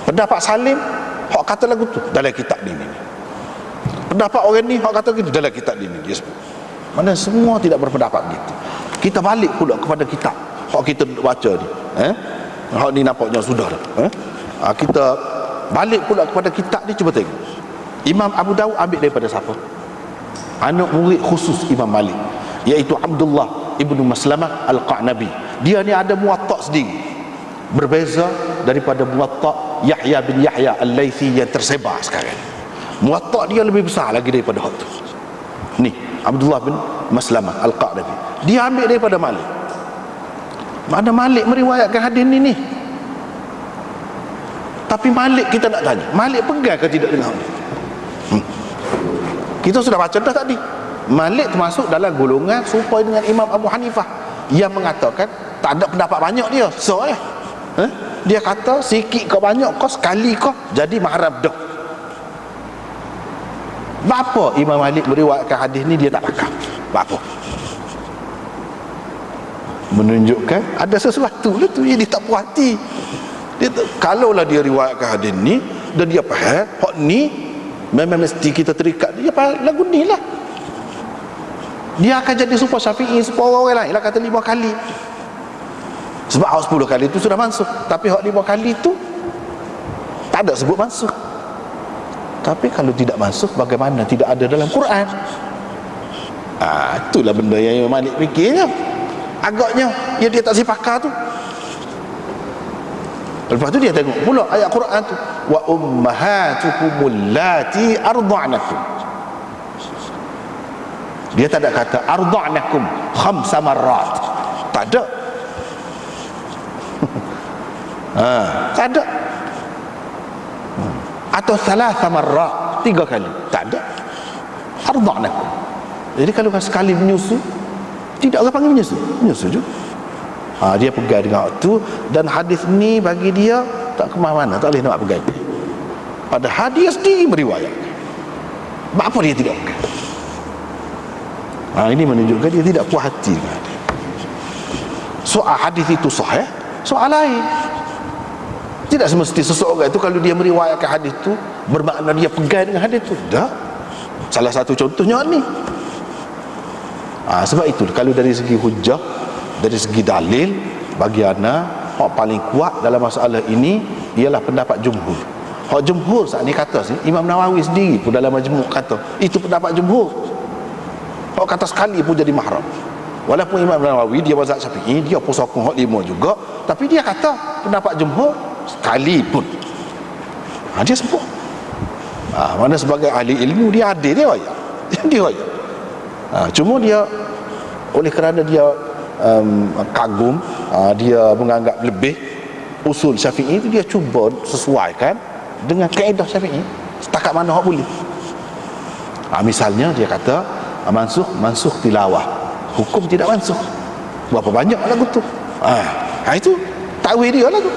Pendapat Salim hak kata lagu tu dalam kitab ni. Pendapat orang ni hak kata gitu dalam kitab ni dia sebut. Mana semua tidak berpendapat begitu. Kita balik pula kepada kitab hak kita baca ni. Hak ni nampaknya sudah dah. Kita balik pula kepada kitab ni, cuba tengok. Imam Abu Dawud ambil daripada siapa? Anak murid khusus Imam Malik, iaitu Abdullah ibnu Maslamah Al-Qa'nabi. Dia ni ada muwatta' sendiri, berbeza daripada muwatta' Yahya bin Yahya Al-Laythi yang tersebar sekarang. Muwatta' dia lebih besar lagi daripada hak tu. Ni Abdullah bin Maslamah Al-Qa'nabi, dia ambil daripada Malik. Mana Malik meriwayatkan hadis ni. Tapi Malik kita nak tanya, Malik pegang ke tidak dengan hadis? Kita sudah baca dah tadi, Malik termasuk dalam golongan serupa dengan Imam Abu Hanifah yang mengatakan tak ada pendapat banyak dia. Dia kata sikit kau banyak kau sekali kau jadi mahram dah. Bapa Imam Malik meriwayatkan hadis ni dia tak pakai? Bapa? Menunjukkan ada sesuatu lah tu yang dia tak puas hati. Kalaulah dia riwayatkan hadis ni dan dia faham hak ni memang mesti kita terikat dia lagu ni lah, dia akan jadi serupa Syafi'i, serupa orang lain lah kata 5 kali. Sebab hak 10 kali tu sudah mansuh, tapi hak 5 kali tu tak ada sebut mansuh. Tapi kalau tidak mansuh, bagaimana tidak ada dalam Quran? Itulah benda yang Imam Malik fikirnya. Agaknya dia tak sipakar tu. Lepas tu dia tengok pula ayat Quran tu, wa ummahatukumul lati arda'nakum. Dia tak ada kata arda'nakum khamsa marrat. Tak ada. Tak ada. Atau thalatha marrat, 3 kali. Tak ada. Arda'nakum. Jadi kalau sekali menyusu, tidak orang panggil menyusu. Menyusu juga. Dia pegang dengan tu, dan hadis ni bagi dia tak ke mana, tak boleh nak pegang. Padahal dia sendiri meriwayatkan. Apa dia tidak pegang? Ini menunjukkan dia tidak puas hati dengan hadis. Soal hadis itu sahih, soal lain. Tidak semesti seseorang itu kalau dia meriwayatkan hadis itu bermakna dia pegang dengan hadis itu. Tak. Salah satu contohnya ni. Sebab itu kalau dari segi hujah, dari segi dalil, bagi ana hak paling kuat dalam masalah ini ialah pendapat jumhur. Hak jumhur saat ni kata Imam Nawawi sendiri pun dalam majmu' kata itu pendapat jumhur. Hak kata sekali pun jadi mahram. Walaupun Imam Nawawi dia mazhab Syafi'i, dia pun sokong hak 5 juga, tapi dia kata pendapat jumhur sekali pun. Dia sebut. Mana sebagai ahli ilmu dia ada dia ayat. Dia ayat. Cuma dia oleh kerana dia kagum, dia menganggap lebih usul Syafi'i itu, dia cuba sesuaikan dengan kaedah Syafi'i setakat mana hak boleh. Misalnya dia kata mansukh tilawah, hukum tidak mansukh. Berapa banyak lagu tu? Itu takwil dia lah tu.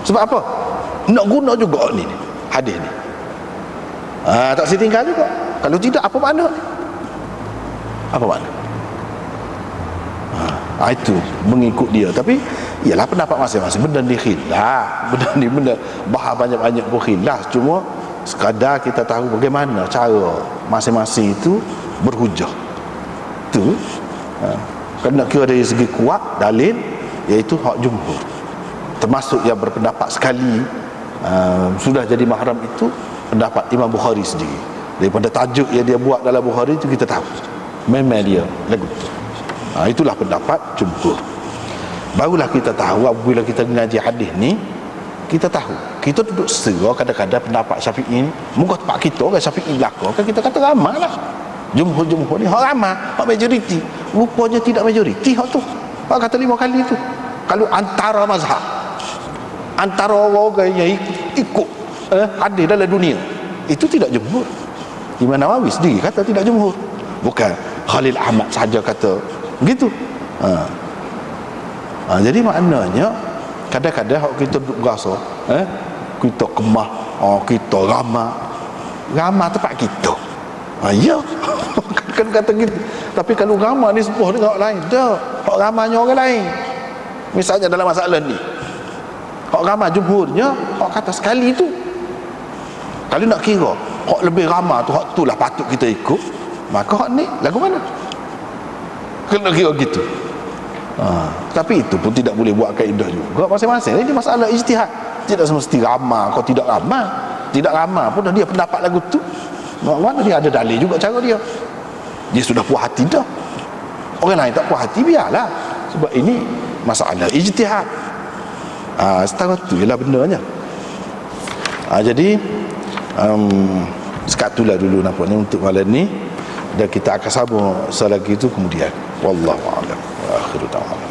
Sebab apa? Nak guna juga ni hadis ni. Tak boleh tinggal juga. Kalau tidak, apa makna ni? Apa makna? Itu mengikut dia. Tapi ialah pendapat masing-masing. Benda ni khilaf, benda ni benda bahas banyak-banyak pun khilaf. Cuma sekadar kita tahu bagaimana cara masing-masing itu berhujah. Itu kena kira dari segi kuat dalil, iaitu hak jumhur, termasuk yang berpendapat sekali sudah jadi mahram itu pendapat Imam Bukhari sendiri. Daripada tajuk yang dia buat dalam Bukhari itu kita tahu memang dia lagu tu. Itulah pendapat jumhur. Barulah kita tahu apabila kita mengaji hadis ni, kita tahu. Kita duduk serah kadang-kadang pendapat Syafi'i ni, muka tempat kita orang Syafi'i belakang kan kita kata ramah lah. Jumhur ni hak ramah, hak majoriti. Rupanya tidak majoriti hak tu. Hak kata 5 kali tu. Kalau antara mazhab, antara orang yang ikut hadis dalam dunia, itu tidak jumhur. Imam Nawawi sendiri kata tidak jumhur. Bukan Khalil Ahmad saja kata begitu. Jadi maknanya kadang-kadang hak kita duduk berasa kita kemah, kita ramah tempat kita. Ya. Kan kata gitu. Tapi kalau ramah ni sebuah dengan orang lain, dah hak ramahnya orang lain. Misalnya dalam masalah ni, hak ramah jumhurnya hak kata sekali tu. Kalau nak kira hak lebih ramah tu, hak tu lah patut kita ikut, maka hak ni lagu mana? Kena kira gitu. Tapi itu pun tidak boleh buat kaedah juga masing-masing. Ini masalah ijtihad. Tidak semesti ramah kau tidak ramah. Tidak ramah pun dia pendapat lagu tu, mana dia ada dalil juga cara dia. Dia sudah puas hati dah. Orang lain tak puas hati, biarlah. Sebab ini masalah ijtihad. Setara tu ialah bendanya. Jadi sekatulah dulu nampaknya untuk malam ni, dan kita akan sambung selagi itu kemudian. Wallahu a'lam wa akhiru ta'ala.